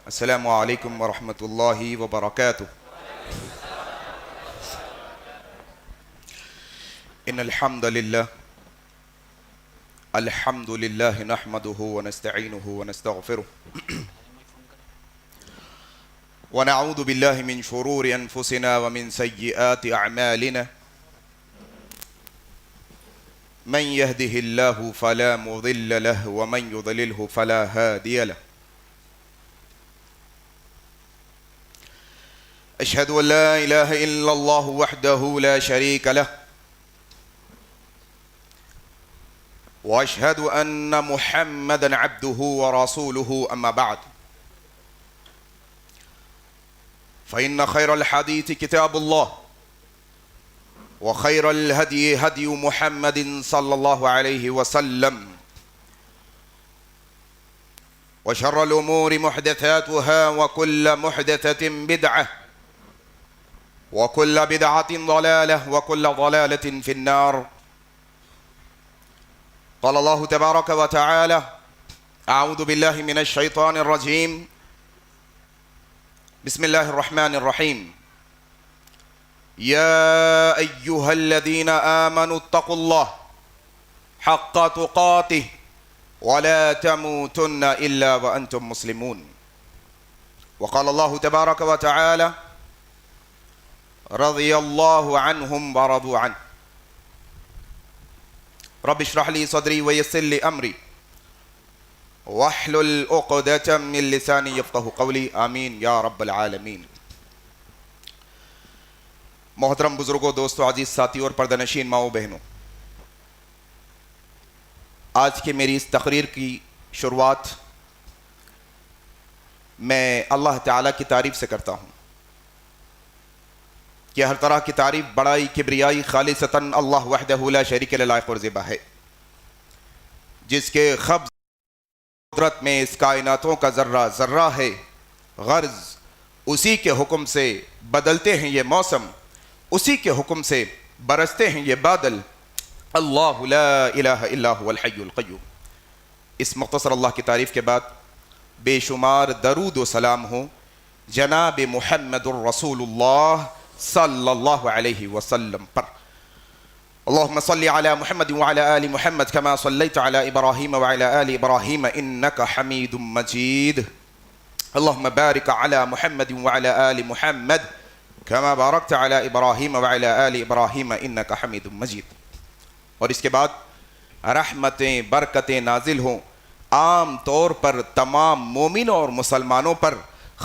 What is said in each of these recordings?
السلام علیکم ورحمۃ اللہ وبرکاتہ۔ ان الحمد للہ نحمده ونستعینه ونستغفره ونعوذ باللہ من شرور انفسنا ومن سیئات اعمالنا من يهده الله فلا مضل له ومن يضلله فلا هادي له۔ أشهد أن لا إله إلا الله وحده لا شريك له وأشهد أن محمدا عبده ورسوله أما بعد فإن خير الحديث كتاب الله وخير الهدي هدي محمد صلى الله عليه وسلم وشر الأمور محدثاتها وكل محدثة بدعة وكل بدعة ضلالة وكل ضلالة في النار۔ قال الله تبارك وتعالى: أعوذ بالله من الشيطان الرجيم، بسم الله الرحمن الرحيم، يا أيها الذين آمنوا اتقوا الله حق تقاته ولا تموتن إلا وأنتم مسلمون۔ وقال الله تبارك وتعالى: رضي الله عنهم ورضوا عنه، رب اشرح لي صدري ويسر لي أمري واحلل عقدة من لساني يفقهوا قولي، آمین یا رب العالمین۔ محترم بزرگوں، دوستوں، عزیز ساتھی اور پردہ نشین ماؤں بہنوں، آج کے میری اس تقریر کی شروعات میں اللہ تعالیٰ کی تعریف سے کرتا ہوں کہ ہر طرح کی تعریف، بڑائی، کبریائی خالصتاً اللہ وحدہ لا شریک له لائق اور زیبا ہے، جس کے قبض قدرت میں اس کائناتوں کا ذرہ ذرہ ہے، غرض اسی کے حکم سے بدلتے ہیں یہ موسم، اسی کے حکم سے برستے ہیں یہ بادل۔ اللہ لا الہ الا هو الحی القیوم۔ اس مختصر اللہ کی تعریف کے بعد بے شمار درود و سلام ہوں جناب محمد الرسول اللہ صلی اللہ علیہ وسلم پر۔ اللہم صلی علی محمد وعلی آل محمد کما صلیت علی ابراہیم وعلی آل ابراہیم انکا حمید مجید۔ اللہم بارک علی محمد وعلی آل محمد کما بارکت علی ابراہیم وعلی آل ابراہیم انکا حمید مجید۔ اور اس کے بعد رحمتیں، برکتیں نازل ہوں عام طور پر تمام مومنوں اور مسلمانوں پر،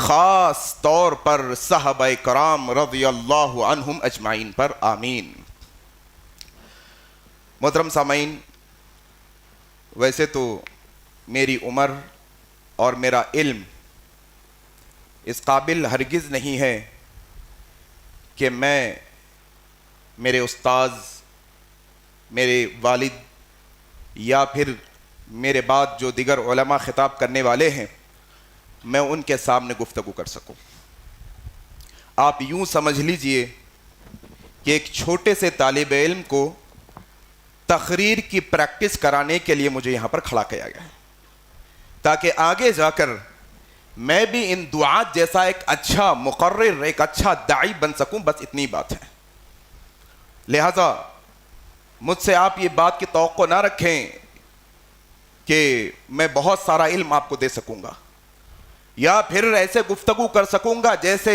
خاص طور پر صحابہ کرام رضی اللہ عنہم اجمعین پر، آمین۔ محترم سامعین، ویسے تو میری عمر اور میرا علم اس قابل ہرگز نہیں ہے کہ میں میرے استاذ، میرے والد یا پھر میرے بعد جو دیگر علماء خطاب کرنے والے ہیں، میں ان کے سامنے گفتگو کر سکوں۔ آپ یوں سمجھ لیجئے کہ ایک چھوٹے سے طالب علم کو تقریر کی پریکٹس کرانے کے لیے مجھے یہاں پر کھڑا کیا گیا ہے، تاکہ آگے جا کر میں بھی ان دعات جیسا ایک اچھا مقرر، ایک اچھا داعی بن سکوں، بس اتنی بات ہے۔ لہذا مجھ سے آپ یہ بات کی توقع نہ رکھیں کہ میں بہت سارا علم آپ کو دے سکوں گا یا پھر ایسے گفتگو کر سکوں گا جیسے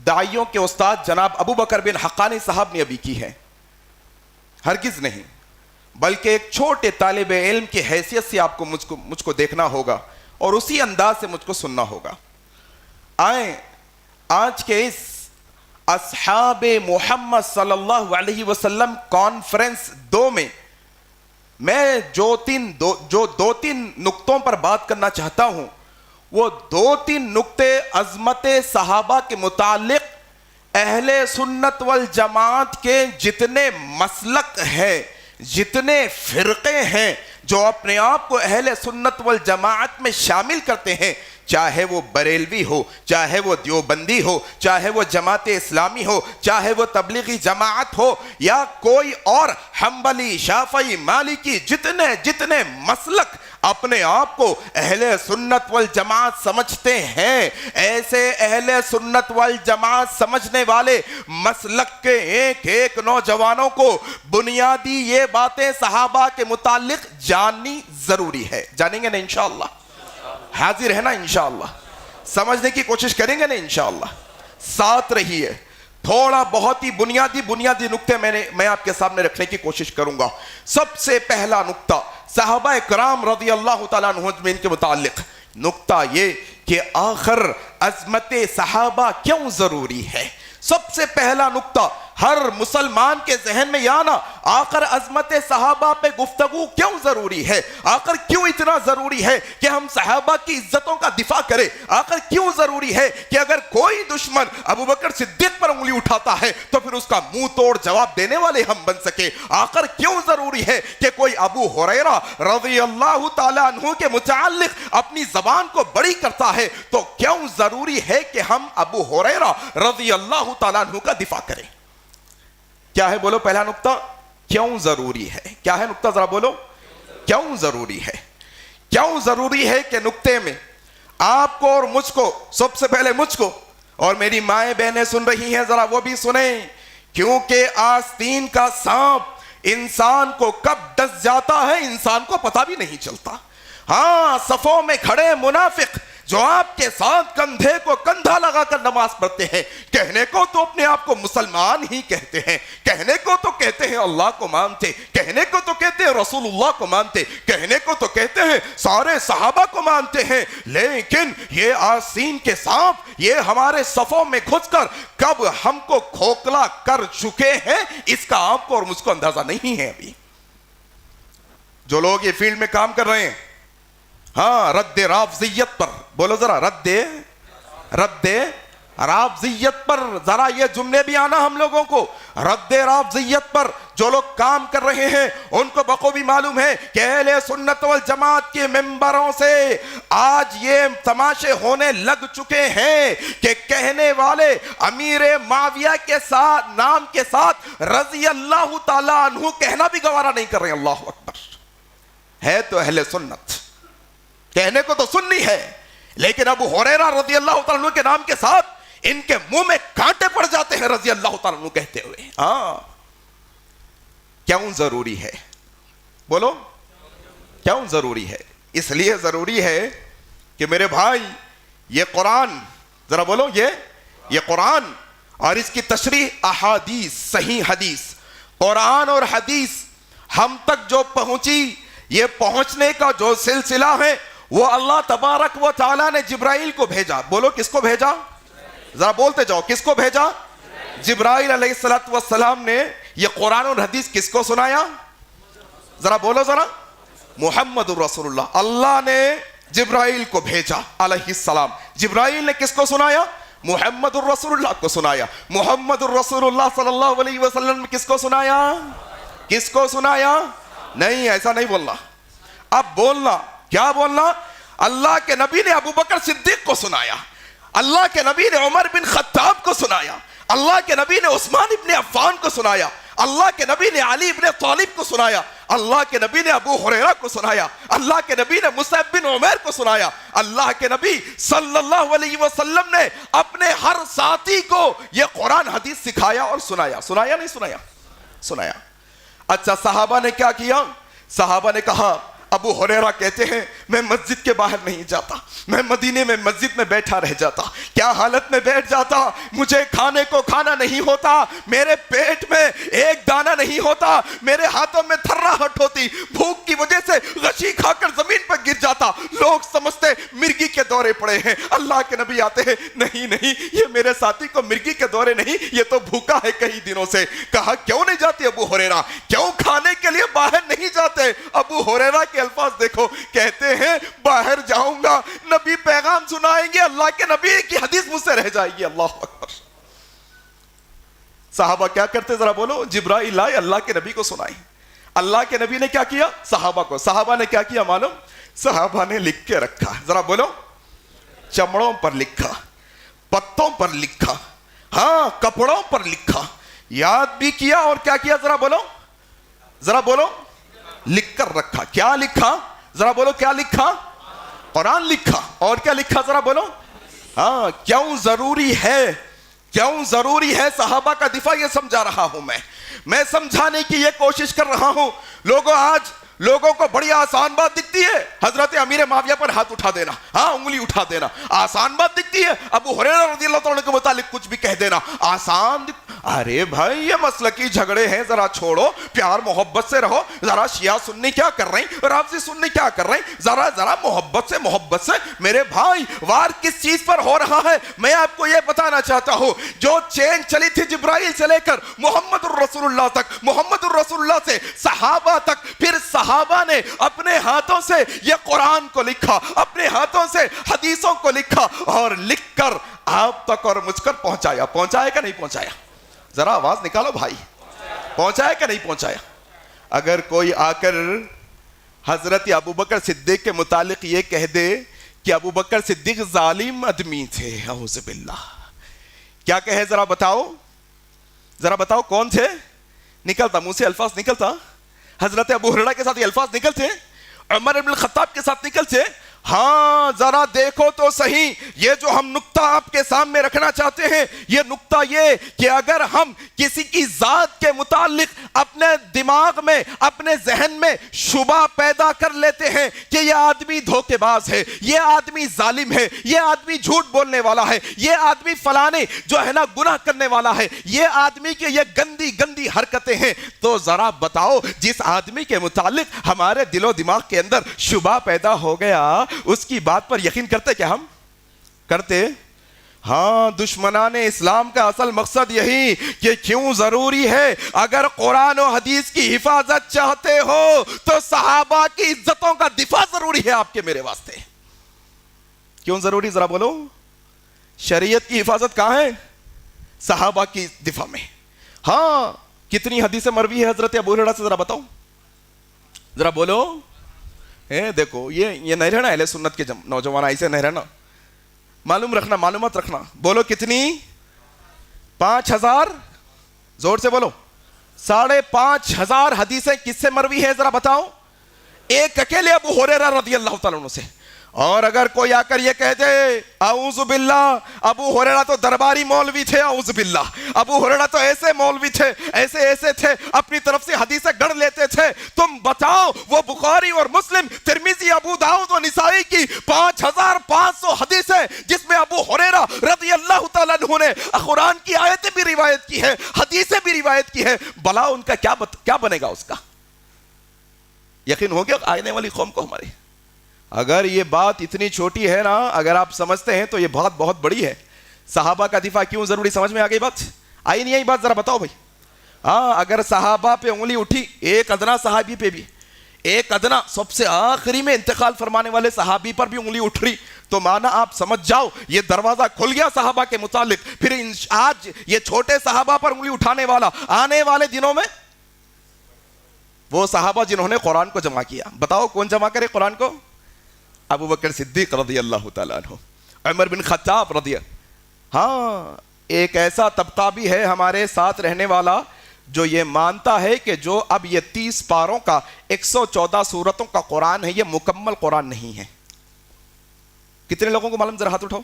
داعیوں کے استاد جناب ابو بکر بن حقانی صاحب نے ابھی کی ہے، ہرگز نہیں، بلکہ ایک چھوٹے طالب علم کی حیثیت سے آپ کو مجھ کو دیکھنا ہوگا اور اسی انداز سے مجھ کو سننا ہوگا۔ آئیں آج کے اس اصحاب محمد صلی اللہ علیہ وسلم کانفرنس 2 میں میں جو دو تین نقطوں پر بات کرنا چاہتا ہوں، وہ 2-3 نقطے عظمت صحابہ کے متعلق اہل سنت والجماعت کے جتنے مسلک ہیں، جتنے فرقے ہیں جو اپنے آپ کو اہل سنت والجماعت میں شامل کرتے ہیں، چاہے وہ بریلوی ہو، چاہے وہ دیوبندی ہو، چاہے وہ جماعت اسلامی ہو، چاہے وہ تبلیغی جماعت ہو یا کوئی اور حنبلی، شافعی، مالکی، جتنے مسلک اپنے آپ کو اہل سنت والجماعت سمجھتے ہیں، ایسے اہل سنت والجماعت سمجھنے والے مسلک کے ایک ایک نوجوانوں کو بنیادی یہ باتیں صحابہ کے متعلق جاننی ضروری ہے۔ جانیں گے نا انشاءاللہ؟ حاضر ہے نا انشاءاللہ؟ سمجھنے کی کوشش کریں گے نا انشاءاللہ؟ ساتھ رہیے، تھوڑا بہت ہی بنیادی نقطے میں آپ کے سامنے رکھنے کی کوشش کروں گا۔ سب سے پہلا نقطہ صحابہ کرام رضی اللہ تعالیٰ عنہ اجمعین کے متعلق، نقطہ یہ کہ آخر عظمت صحابہ کیوں ضروری ہے۔ سب سے پہلا نقطہ ہر مسلمان کے ذہن میں یہ آنا، آخر عظمت صحابہ پہ گفتگو کیوں ضروری ہے، آخر کیوں اتنا ضروری ہے کہ ہم صحابہ کی عزتوں کا دفاع کریں، آخر کیوں ضروری ہے کہ اگر کوئی دشمن ابو بکر صدیق پر انگلی اٹھاتا ہے تو پھر اس کا منہ توڑ جواب دینے والے ہم بن سکے، آخر کیوں ضروری ہے کہ کوئی ابو ہریرہ رضی اللہ تعالیٰ عنہ کے متعلق اپنی زبان کو بڑی کرتا ہے تو کیوں ضروری ہے کہ ہم ابو ہریرہ رضی اللہ تعالیٰ عنہ کا دفاع کریں۔ کیا ہے بولو پہلا نقطہ؟ کیوں ضروری ہے؟ کیا ہے نقطہ ذرا بولو؟ کیوں ضروری ہے؟ کیوں ضروری ہے کہ نقطے میں آپ کو اور مجھ کو، سب سے پہلے مجھ کو اور میری مائیں بہنیں سن رہی ہیں ذرا وہ بھی سنیں، کیونکہ آستین کا سانپ انسان کو کب ڈس جاتا ہے انسان کو پتہ بھی نہیں چلتا۔ ہاں، صفوں میں کھڑے منافق جو آپ کے ساتھ کندھے کو کندھا لگا کر نماز پڑھتے ہیں، کہنے کو تو اپنے آپ کو مسلمان ہی کہتے ہیں، کہنے کو تو کہتے ہیں اللہ کو مانتے، کہنے کو تو کہتے ہیں رسول اللہ کو مانتے، کہنے کو تو کہتے ہیں سارے صحابہ کو مانتے ہیں، لیکن یہ آستین کے سانپ یہ ہمارے صفوں میں گھس کر کب ہم کو کھوکھلا کر چکے ہیں اس کا آپ کو اور مجھ کو اندازہ نہیں ہے۔ ابھی جو لوگ یہ فیلڈ میں کام کر رہے ہیں، ہاں، رد رافضیت پر بولو ذرا، رد رافضیت پر ذرا یہ جملے بھی آنا ہم لوگوں کو، رد رافضیت پر جو لوگ کام کر رہے ہیں ان کو بخوبی معلوم ہے کہ اہل سنت والجماعت کے ممبروں سے آج یہ تماشے ہونے لگ چکے ہیں کہ کہنے والے امیر معاویہ کے ساتھ نام کے ساتھ رضی اللہ تعالیٰ عنہ کہنا بھی گوارا نہیں کر رہے ہیں۔ اللہ اکبر! ہے تو اہل سنت، کہنے کو تو سننی ہے، لیکن ابو ہریرہ رضی اللہ تعالیٰ عنہ کے نام کے ساتھ ان کے منہ میں کانٹے پڑ جاتے ہیں رضی اللہ تعالیٰ عنہ کہتے ہوئے۔ ہاں، کیوں ضروری ہے؟ بولو، کیوں ضروری ہے؟ اس لیے ضروری ہے کہ میرے بھائی یہ قرآن، ذرا بولو، یہ قرآن اور اس کی تشریح احادیث، صحیح حدیث، قرآن اور حدیث ہم تک جو پہنچی، یہ پہنچنے کا جو سلسلہ ہے وہ اللہ تبارک و تعالیٰ نے جبرائیل کو بھیجا۔ بولو کس کو بھیجا؟ ذرا بولتے جاؤ، کس کو بھیجا؟ جبرائیل علیہ السلام نے یہ قرآن اور حدیث کس کو سنایا؟ ذرا بولو ذرا، محمد الرسول اللہ۔ اللہ نے جبرائیل کو بھیجا علیہ السلام، جبرائیل نے کس کو سنایا؟ محمد الرسول اللہ کو سنایا۔ محمد الرسول اللہ صلی اللہ علیہ وسلم کس کو سنایا؟ کس کو سنایا؟ نہیں، ایسا نہیں بولنا، اب بولنا، کیا بولنا؟ اللہ کے نبی نے ابو بکر صدیق کو سنایا، اللہ کے نبی نے عمر بن خطاب کو سنایا، اللہ کے نبی نے عثمان ابن عفان کو سنایا، اللہ کے نبی نے علی ابن طالب کو سنایا، اللہ کے نبی نے ابو ہریرہ کو سنایا، اللہ کے نبی نے مصعب بن عمیر کو سنایا، اللہ کے نبی صلی اللہ علیہ وسلم نے اپنے ہر ساتھی کو یہ قرآن حدیث سکھایا اور سنایا۔ سنایا نہیں سنایا؟ سنایا۔ اچھا، صحابہ نے کیا کیا؟ صحابہ نے کہا، ابو ہریرہ کہتے ہیں میں مسجد کے باہر نہیں جاتا، میں مدینے میں مسجد میں بیٹھا رہ جاتا۔ کیا حالت میں بیٹھ جاتا؟ مجھے کھانے کو کھانا نہیں ہوتا، میرے پیٹ میں ایک دانہ نہیں ہوتا، میرے ہاتھوں میں تھراہٹ ہوتی، بھوک کی وجہ سے غشی کھا کر زمین پر گر جاتا، لوگ سمجھتے مرگی کے دورے پڑے ہیں۔ اللہ کے نبی آتے ہیں، نہیں نہیں، یہ میرے ساتھی کو مرگی کے دورے نہیں، یہ تو بھوکا ہے کئی دنوں سے۔ کہا کیوں نہیں جاتے ابو ہریرہ؟ کیوں کھانے کے لیے باہر نہیں جاتے؟ ابو ہریرہ کے الفاظ دیکھو، کہتے ہیں باہر جاؤں گا، نبی پیغام سنائیں گے، اللہ کے نبی کی حدیث مجھ سے رہ جائے گی۔ اللہ اکبر! صحابہ کیا کرتے ذرا بولو؟ جبرائیل آئے، اللہ کے نبی کو سنائیں۔ اللہ کے نبی نے کیا کیا؟ صحابہ کو، صحابہ نے کیا کیا معلوم؟ صحابہ نے لکھ کے رکھا، ذرا بولو، چمڑوں پر لکھا، پتوں پر لکھا، ہاں کپڑوں پر لکھا، یاد بھی کیا اور کیا کیا؟ ذرا بولو، ذرا بولو، لکھ کر رکھا۔ کیا لکھا؟ ذرا بولو کیا لکھا؟ قرآن لکھا. اور کیا لکھا ذرا بولو؟ ہاں. کیوں ضروری ہے، کیوں ضروری ہے صحابہ کا دفاع، یہ سمجھا رہا ہوں میں سمجھانے کی یہ کوشش کر رہا ہوں. لوگوں کو بڑی آسان بات دکھتی ہے حضرت امیر معاویہ پر ہاتھ اٹھا دینا، ہاں انگلی اٹھا دینا آسان بات دکھتی ہے. ابو ہریرہ رضی اللہ تعالیٰ کے متعلق کچھ بھی کہہ دینا آسان ارے بھائی یہ مسلکی جھگڑے ہیں، ذرا چھوڑو، پیار محبت سے رہو. ذرا شیعہ سنی کیا کر رہے ہیں، رافضی سنی کیا کر رہے ہیں، ذرا محبت سے میرے بھائی. وار کس چیز پر ہو رہا ہے میں آپ کو یہ بتانا چاہتا ہوں. جو چین چلی تھی جبرائیل سے لے کر محمد الرسول اللہ تک، محمد الرسول اللہ سے صحابہ تک، پھر صحابہ نے اپنے ہاتھوں سے یہ قرآن کو لکھا، اپنے ہاتھوں سے حدیثوں کو لکھا اور لکھ کر آپ تک اور مجھ کر پہنچایا. پہنچایا کہ نہیں پہنچایا؟ ذرا آواز نکالو بھائی. پہنچایا کہ نہیں پہنچایا؟ اگر کوئی آ کر حضرت ابوبکر صدیق کے متعلق یہ کہہ دے کہ ابوبکر صدیق ظالم آدمی تھے، اعوذ باللہ، کیا کہے ذرا بتاؤ کون تھے؟ نکلتا منہ سے الفاظ نکلتا؟ حضرت ابو ہریرہ کے ساتھ یہ الفاظ نکلتے؟ عمر ابن الخطاب کے ساتھ نکلتے؟ ہاں ذرا دیکھو تو صحیح. یہ جو ہم نقطہ آپ کے سامنے رکھنا چاہتے ہیں، یہ نقطہ یہ کہ اگر ہم کسی کی ذات کے متعلق اپنے دماغ میں، اپنے ذہن میں شبہ پیدا کر لیتے ہیں کہ یہ آدمی دھوکے باز ہے، یہ آدمی ظالم ہے، یہ آدمی جھوٹ بولنے والا ہے، یہ آدمی فلانے جو ہے نا گناہ کرنے والا ہے، یہ آدمی کے یہ گندی حرکتیں ہیں، تو ذرا بتاؤ جس آدمی کے متعلق ہمارے دل و دماغ کے اندر شبہ پیدا ہو گیا، اس کی بات پر یقین کرتے کیا ہم؟ کرتے؟ ہاں. دشمنان اسلام کا اصل مقصد یہی کہ کیوں ضروری ہے اگر قرآن و حدیث کی حفاظت چاہتے ہو تو صحابہ کی عزتوں کا دفاع ضروری ہے آپ کے میرے واسطے. کیوں ضروری ذرا بولو؟ شریعت کی حفاظت کہاں ہے؟ صحابہ کی دفاع میں. ہاں. کتنی حدیثیں مروی ہے حضرت ابو ہریرہ سے ذرا بتاؤ، ذرا بولو. دیکھو یہ نہیں رہنا اہل سنت کے نوجوان، ایسے نہیں رہنا، معلوم رکھنا، معلومات رکھنا. بولو کتنی؟ 5000، زور سے بولو. 5500 حدیثیں کس سے مروی ہے ذرا بتاؤ؟ ایک اکیلے ابو ہریرہ رضی اللہ تعالیٰ عنہ سے. اور اگر کوئی آ کر یہ کہہ دے اعوذ باللہ ابو ہریرہ تو درباری مولوی تھے، اعوذ باللہ ابو ہریرہ تو ایسے مولوی تھے، ایسے تھے، اپنی طرف سے حدیثیں گڑھ لیتے تھے، تم بتاؤ وہ بخاری اور مسلم، ترمذی، ابو داؤد و نسائی کی 5500 حدیثیں جس میں ابو ہریرہ رضی اللہ تعالیٰ عنہ نے قرآن کی آیتیں بھی روایت کی ہے، حدیثیں بھی روایت کی ہے، بلا ان کا کیا بنے گا؟ اس کا یقین ہو گیا آنے والی قوم کو ہماری. اگر یہ بات اتنی چھوٹی ہے نا، اگر آپ سمجھتے ہیں تو یہ بات بہت بڑی ہے. صحابہ کا دفاع کیوں ضروری، سمجھ میں آ گئی بات؟ آئی نہیں آئی بات؟ ذرا بتاؤ بھائی. ہاں. اگر صحابہ پہ انگلی اٹھی، ایک ادنا صحابی پہ بھی، ایک ادنا سب سے آخری میں انتقال فرمانے والے صحابی پر بھی انگلی اٹھ رہی، تو مانا آپ سمجھ جاؤ یہ دروازہ کھل گیا صحابہ کے متعلق. پھر آج یہ چھوٹے صحابہ پر انگلی اٹھانے والا آنے والے دنوں میں وہ صحابہ جنہوں نے قرآن کو جمع کیا، بتاؤ کون جمع کرے قرآن کو؟ ابو بکر صدیق رضی اللہ تعالیٰ عنہ، عمر بن خطاب رضی اللہ. ہاں. ایک ایسا طبقہ بھی ہے ہمارے ساتھ رہنے والا جو یہ مانتا ہے کہ جو اب یہ 30 پاروں کا 114 سورتوں کا قرآن ہے یہ مکمل قرآن نہیں ہے. کتنے لوگوں کو معلوم؟ ذرا ہاتھ اٹھاؤ.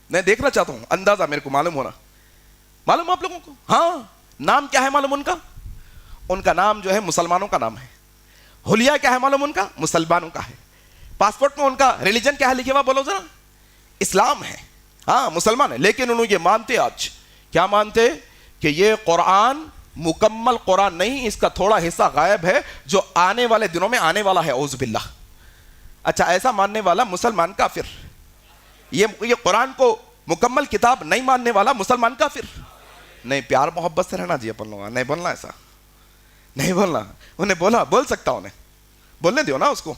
میں دیکھنا چاہتا ہوں، اندازہ میرے کو معلوم ہونا. معلوم آپ لوگوں کو؟ ہاں. نام کیا ہے معلوم ان کا؟ ان کا نام جو ہے مسلمانوں کا نام ہے. حلیہ کیا ہے معلوم ان کا؟ مسلمانوں کا ہے. پاسپورٹ میں ان کا ریلیجن کیا ہے لکھے ہوا؟ بولو ذرا. اسلام ہے. ہاں مسلمان ہے، لیکن انہوں یہ مانتے، آج کیا مانتے؟ کہ یہ قرآن مکمل قرآن نہیں، اس کا تھوڑا حصہ غائب ہے جو آنے والے دنوں میں آنے والا ہے. اعوذ باللہ. اچھا، ایسا ماننے والا مسلمان کافر، یہ قرآن کو مکمل کتاب نہیں ماننے والا مسلمان کافر نہیں. پیار محبت سے رہنا جی اپن لوگ، نہیں بولنا ایسا، نہیں بولنا. انہیں بولا، بول سکتا، انہیں بولنے دیو نا اس کو.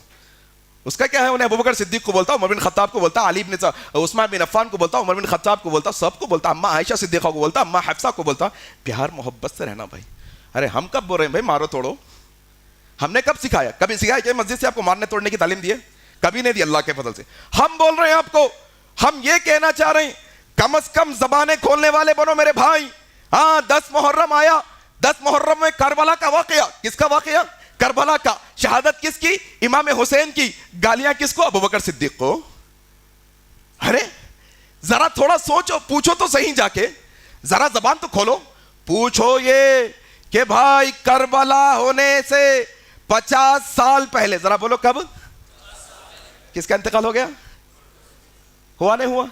اس کا کیا ہے؟ انہیں ابوبکر صدیق کو بولتا، عمر بن خطاب کو بولتا، علی بن عثمان بن عفان کو بولتا، عمر بن خطاب کو بولتا، سب کو بولتا، اماں عائشہ صدیقہ کو بولتا، اماں حفصہ کو بولتا. پیار محبت سے رہنا بھائی. ارے ہم کب بول رہے ہیں بھائی مارو توڑو؟ ہم نے کب سکھایا؟ کبھی سکھایا کہ مسجد سے آپ کو مارنے توڑنے کی تعلیم دی ہے؟ کبھی نہیں دی اللہ کے فضل سے. ہم بول رہے ہیں آپ کو، ہم یہ کہنا چاہ رہے ہیں کم از کم زبانیں کھولنے والے بنو میرے بھائی. ہاں 10 محرم آیا، 10 محرم میں کربلا کا واقعہ، کس کا واقعہ؟ کربلا کا شہادت کس کی؟ امام حسین کی. گالیاں کس کو؟ ابوبکر صدیق کو. ارے ذرا تھوڑا سوچو, پوچھو تو صحیح جا کے, ذرا زبان تو کھولو, پوچھو یہ کہ بھائی کربلا ہونے سے 50 سال پہلے, ذرا بولو کب, کس کا انتقال ہو گیا؟ ہوا نہیں ہوا؟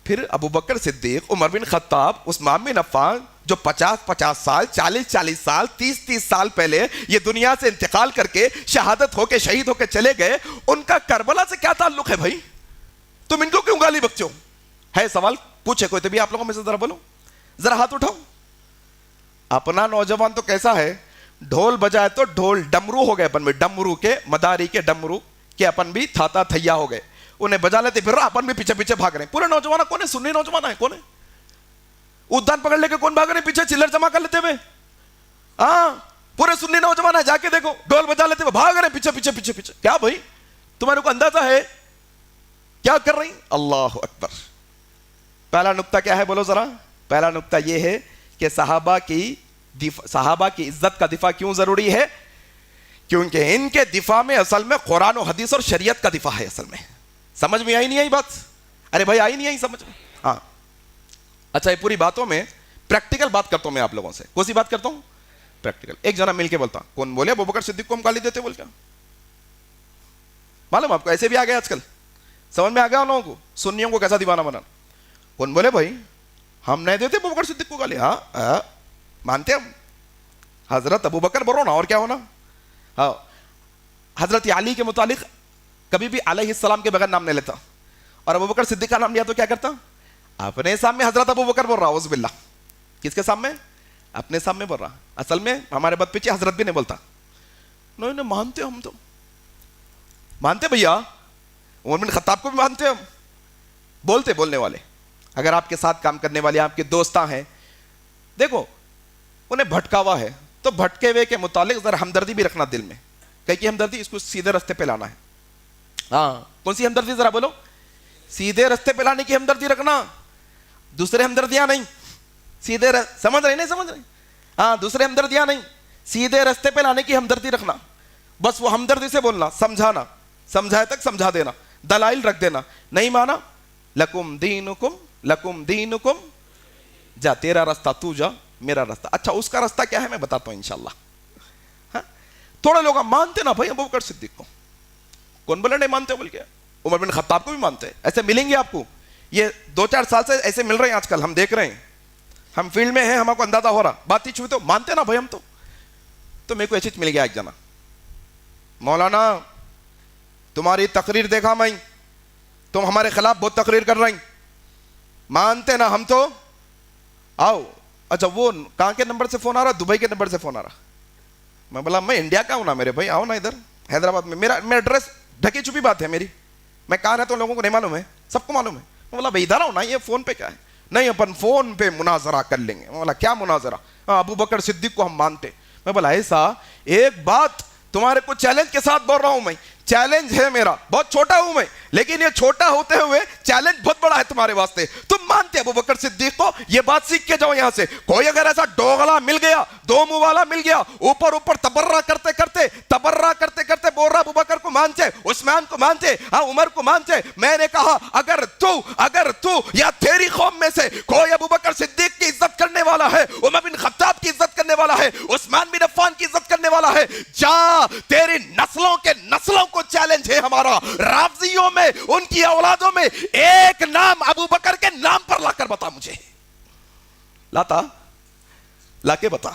پھر ابوبکر صدیق, عمر بن خطاب, عثمان بن عفان جو 50 سال, 40 سال, 30 سال پہلے یہ دنیا سے انتقال کر کے شہادت ہو کے شہید ہو کے چلے گئے, ان کا کربلا سے کیا تعلق ہے بھائی؟ تم ان کو کیوں گالی بکتے ہو؟ ہے سوال پوچھے کوئی تو بھی آپ لوگوں میں سے, ذرا بولو, ذرا ہاتھ اٹھاؤ. اپنا نوجوان تو کیسا ہے, ڈھول بجائے تو ڈھول ڈمرو ہو گئے اپن میں, ڈمرو کے مداری کے ڈمرو کے اپن بھی تھاتا تھیا ہو گئے, انہیں بجا لیتے پھر اپن بھی پیچھے پیچھے بھاگ رہے ہیں. پورے نوجوان کون ہے؟ سنی نوجوان ہے کون ہے؟ ادان پکڑ لے کے کون بھاگ رہے ہیں پیچھے چلر جمع کر لیتے ہوئے؟ ہاں پورے سنی نوجوان ہے, جا کے دیکھو ڈھول بجا لیتے ہوئے بھاگ رہے ہیں پیچھے پیچھے پیچھے پیچھے. کیا بھائی تمہارے کو اندازہ ہے کیا کر رہی؟ اللہ اکبر. پہلا نقطہ کیا ہے بولو ذرا؟ پہلا نقطہ یہ ہے کہ صحابہ کی عزت کا دفاع کیوں ضروری ہے؟ کیونکہ ان کے دفاع میں اصل میں قرآن و حدیث اور شریعت کا دفاع ہے. اصل میں سمجھ میں آئی نہیں آئی بات؟ ارے بھائی آئی نہیں آئی سمجھ میں؟ ہاں اچھا, یہ پوری باتوں میں پریکٹیکل بات کرتا ہوں میں آپ لوگوں سے. کون سی بات کرتا ہوں؟ پریکٹیکل. ایک جنا مل کے بولتا, کون بولے ابوبکر صدیق کو ہم گالی دیتے بول کیا؟ معلوم آپ کو ایسے بھی آ گیا آج کل, سمجھ میں آ گیا ان لوگوں کو سنیوں کو کیسا دیوانہ بنانا. کون بولے بھائی ہم نہیں دیتے ابوبکر صدیق کو گالی؟ ہاں مانتے ہم, حضرت ابوبکر بولو نا, اور کیا ہونا. ہاں حضرت علی کے متعلق کبھی بھی علیہ السلام کے بغیر نام نہیں لیتا, اور ابوبکر صدیق کا نام لیا تو کیا کرتا؟ اپنے سامنے حضرت ابوبکر بول رہا, اعوذ باللہ. کس کے سامنے؟ اپنے سامنے بول رہا. اصل میں ہمارے بد پیچھے حضرت بھی نہیں بولتا. نہیں مانتے ہم تو مانتے بھیا, عمر بن خطاب کو بھی مانتے ہم. بولتے بولنے والے, اگر آپ کے ساتھ کام کرنے والے آپ کے دوستاں ہیں, دیکھو انہیں بھٹکا ہوا ہے تو بھٹکے ہوئے کے متعلق ذرا ہمدردی بھی رکھنا دل میں. کہ ہمدردی اس کو سیدھے رستے پہ لانا ہے. ہاں کون سی ہمدردی ذرا بولو؟ سیدھے رستے پہ لانے کی ہمدردی رکھنا, دوسرے ہمدردیاں نہیں. سیدھے سمجھ رہے نہیں سمجھ رہے؟ ہاں دوسرے ہمدردیاں نہیں, سیدھے رستے پہ لانے کی ہمدردی رکھنا. بس وہ ہمدردی سے بولنا, سمجھانا, سمجھائے تک سمجھا دینا, دلائل رکھ دینا. نہیں مانا لکم دینکم جا, تیرا رستہ تو جا, میرا رستہ. اچھا اس کا رستہ کیا ہے میں بتاتا ہوں انشاءاللہ. ہاں تھوڑے لوگ مانتے نا بھائی ابوبکر صدیق کو, کون بولے نہیں مانتے بول کے؟ عمر بن خطاب کو بھی مانتے. ایسے ملیں گے آپ کو, یہ 2-4 سال سے ایسے مل رہے ہیں آج کل, ہم دیکھ رہے ہیں, ہم فیلڈ میں ہیں, ہمارے کو اندازہ ہو رہا. بات ہی چھوئی تو مانتے نا بھائی ہم تو میرے کو ایسی مل گیا ایک جنا, مولانا تمہاری تقریر دیکھا میں, تم ہمارے خلاف بہت تقریر کر رہی, مانتے نا ہم تو آؤ. اچھا وہ کہاں کے نمبر سے فون آ رہا؟ دبئی کے نمبر سے فون آ رہا. میں بولا میں انڈیا کا ہوں نا میرے بھائی, آؤ نا ادھر حیدرآباد میں. میرا ایڈریس ڈھکی چھپی بات ہے میری, میں کہاں رہتا ہوں لوگوں کو نہیں معلوم ہے, سب کو معلوم ہے. میں بولا بھائی ادھر آؤ نا, یہ فون پہ کیا ہے؟ نہیں اپن فون پہ مناظرہ کر لیں گے. میں بولا کیا مناظرہ؟ ابوبکر صدیق کو ہم مانتے. میں بولا ایسا, ایک بات تمہارے کو چیلنج کے ساتھ بول رہا ہوں میں, چیلنج ہے میرا, بہت چھوٹا ہوں میں, لیکن یہ چھوٹا ہوتے ہوئے چیلنج بہت بڑا ہے تمہارے واسطے. تم مانتے ابوبکر صدیق کو؟ یہ بات سیکھ کے جاؤ یہاں سے. کوئی اگر ایسا ڈوغلا مل گیا, دو منہ والا مل گیا, اوپر تبرہ کرتے کرتے بول رہا ابوبکر کو مانتے, عثمان کو مانتے, عمر کو مانتے. میں نے کہا اگر تو یا تیری قوم میں سے کوئی ابوبکر صدیق کی عزت کرنے والا ہے, عمر بن خطاب کی عزت کرنے والا ہے, عثمان بن عفان کی عزت کرنے والا ہے, جا تیری نسلوں کو چیلنج ہے ہمارا. رافضیوں میں, ان کی اولادوں میں ایک نام ابوبکر کے نام پر لا کر بتا مجھے, لا کے بتا.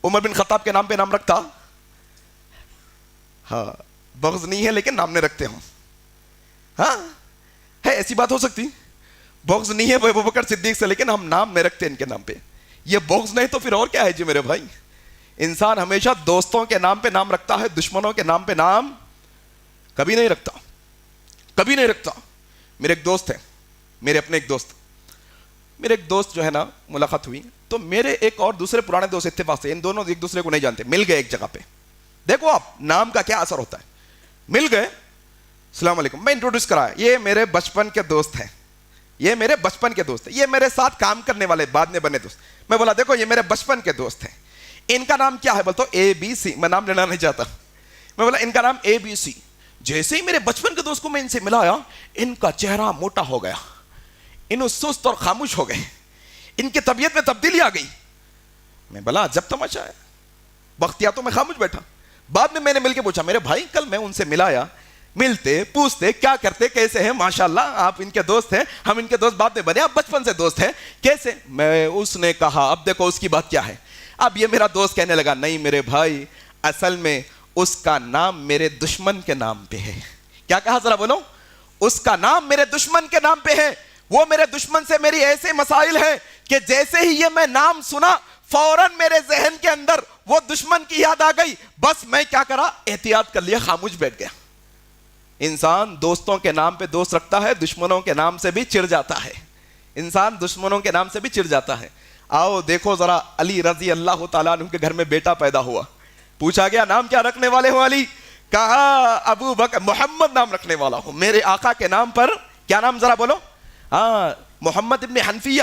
عمر بن خطاب کے نام پہ نام رکھتا؟ ہاں بغض نہیں ہے لیکن نام نہیں رکھتے ہم. ہاں ہے ایسی بات ہو سکتی؟ بغض نہیں ہے ابوبکر صدیق سے لیکن ہم نام نہیں رکھتے ان کے نام پہ. یہ بغض نہیں تو پھر اور کیا ہے جی میرے بھائی؟ انسان ہمیشہ دوستوں کے نام پہ نام رکھتا ہے, دشمنوں کے نام پہ نام کبھی نہیں رکھتا. میرے ایک دوست ہیں, میرے ایک دوست جو ہے نا, ملاقات ہوئی تو میرے ایک اور دوسرے پرانے دوست اتفاق سے, ان دونوں ایک دوسرے کو نہیں جانتے, مل گئے ایک جگہ پہ. دیکھو آپ نام کا کیا اثر ہوتا ہے. مل گئے, السلام علیکم, میں انٹروڈیوس کرایا, یہ میرے بچپن کے دوست ہیں, یہ میرے ساتھ کام کرنے والے بعد میں بنے دوست. میں بولا دیکھو یہ میرے بچپن کے دوست ہیں, ان کا نام کیا ہے؟ بولتا ہوں اے بی سی. میں نام لینا نہیں چاہتا. میں بولا ان کا نام اے بی سی. جیسے ہی میرے بچپن کے دوست کو میں ان سے ملایا, ان کا چہرہ موٹا ہو گیا, انہوں سست اور خاموش ہو گئے, ان کی طبیعت میں تبدیلی آ گئی. میں بولا جب تماشا ہے, بختیا تو میں خاموش بیٹھا. بعد میں نے مل کے پوچھا, میرے بھائی کل میں ان سے ملایا, ملتے پوچھتے کیا کرتے کیسے ہیں, ماشاءاللہ آپ ان کے دوست ہیں, ہم ان کے دوست بعد میں بنے, آپ بچپن سے دوست ہیں کیسے؟ اس نے کہا اب دیکھو اس کی بات کیا ہے. اب یہ میرا دوست کہنے لگا نہیں میرے بھائی, اصل میں اس کا نام میرے دشمن کے نام پہ ہے. کیا کہا ذرا بولو؟ اس کا نام میرے دشمن کے نام پہ ہے. وہ میرے دشمن سے میری ایسے مسائل ہیں کہ جیسے ہی یہ میں نام سنا فوراً میرے ذہن کے اندر وہ دشمن کی یاد آ گئی. بس میں کیا کرا, احتیاط کر لیا, خاموش بیٹھ گیا. انسان دوستوں کے نام پہ دوست رکھتا ہے, دشمنوں کے نام سے بھی چڑ جاتا ہے. انسان دشمنوں کے نام سے بھی چڑ جاتا ہے. آؤ دیکھو ذرا, علی رضی اللہ تعالیٰ عنہ کے گھر میں بیٹا پیدا ہوا. پوچھا گیا نام کیا رکھنے والے ہو علی؟ کہا ابو بکر, محمد نام رکھنے والا ہوں میرے آقا کے نام پر. کیا نام ذرا بولو؟ ہاں محمد ابن حنفیہ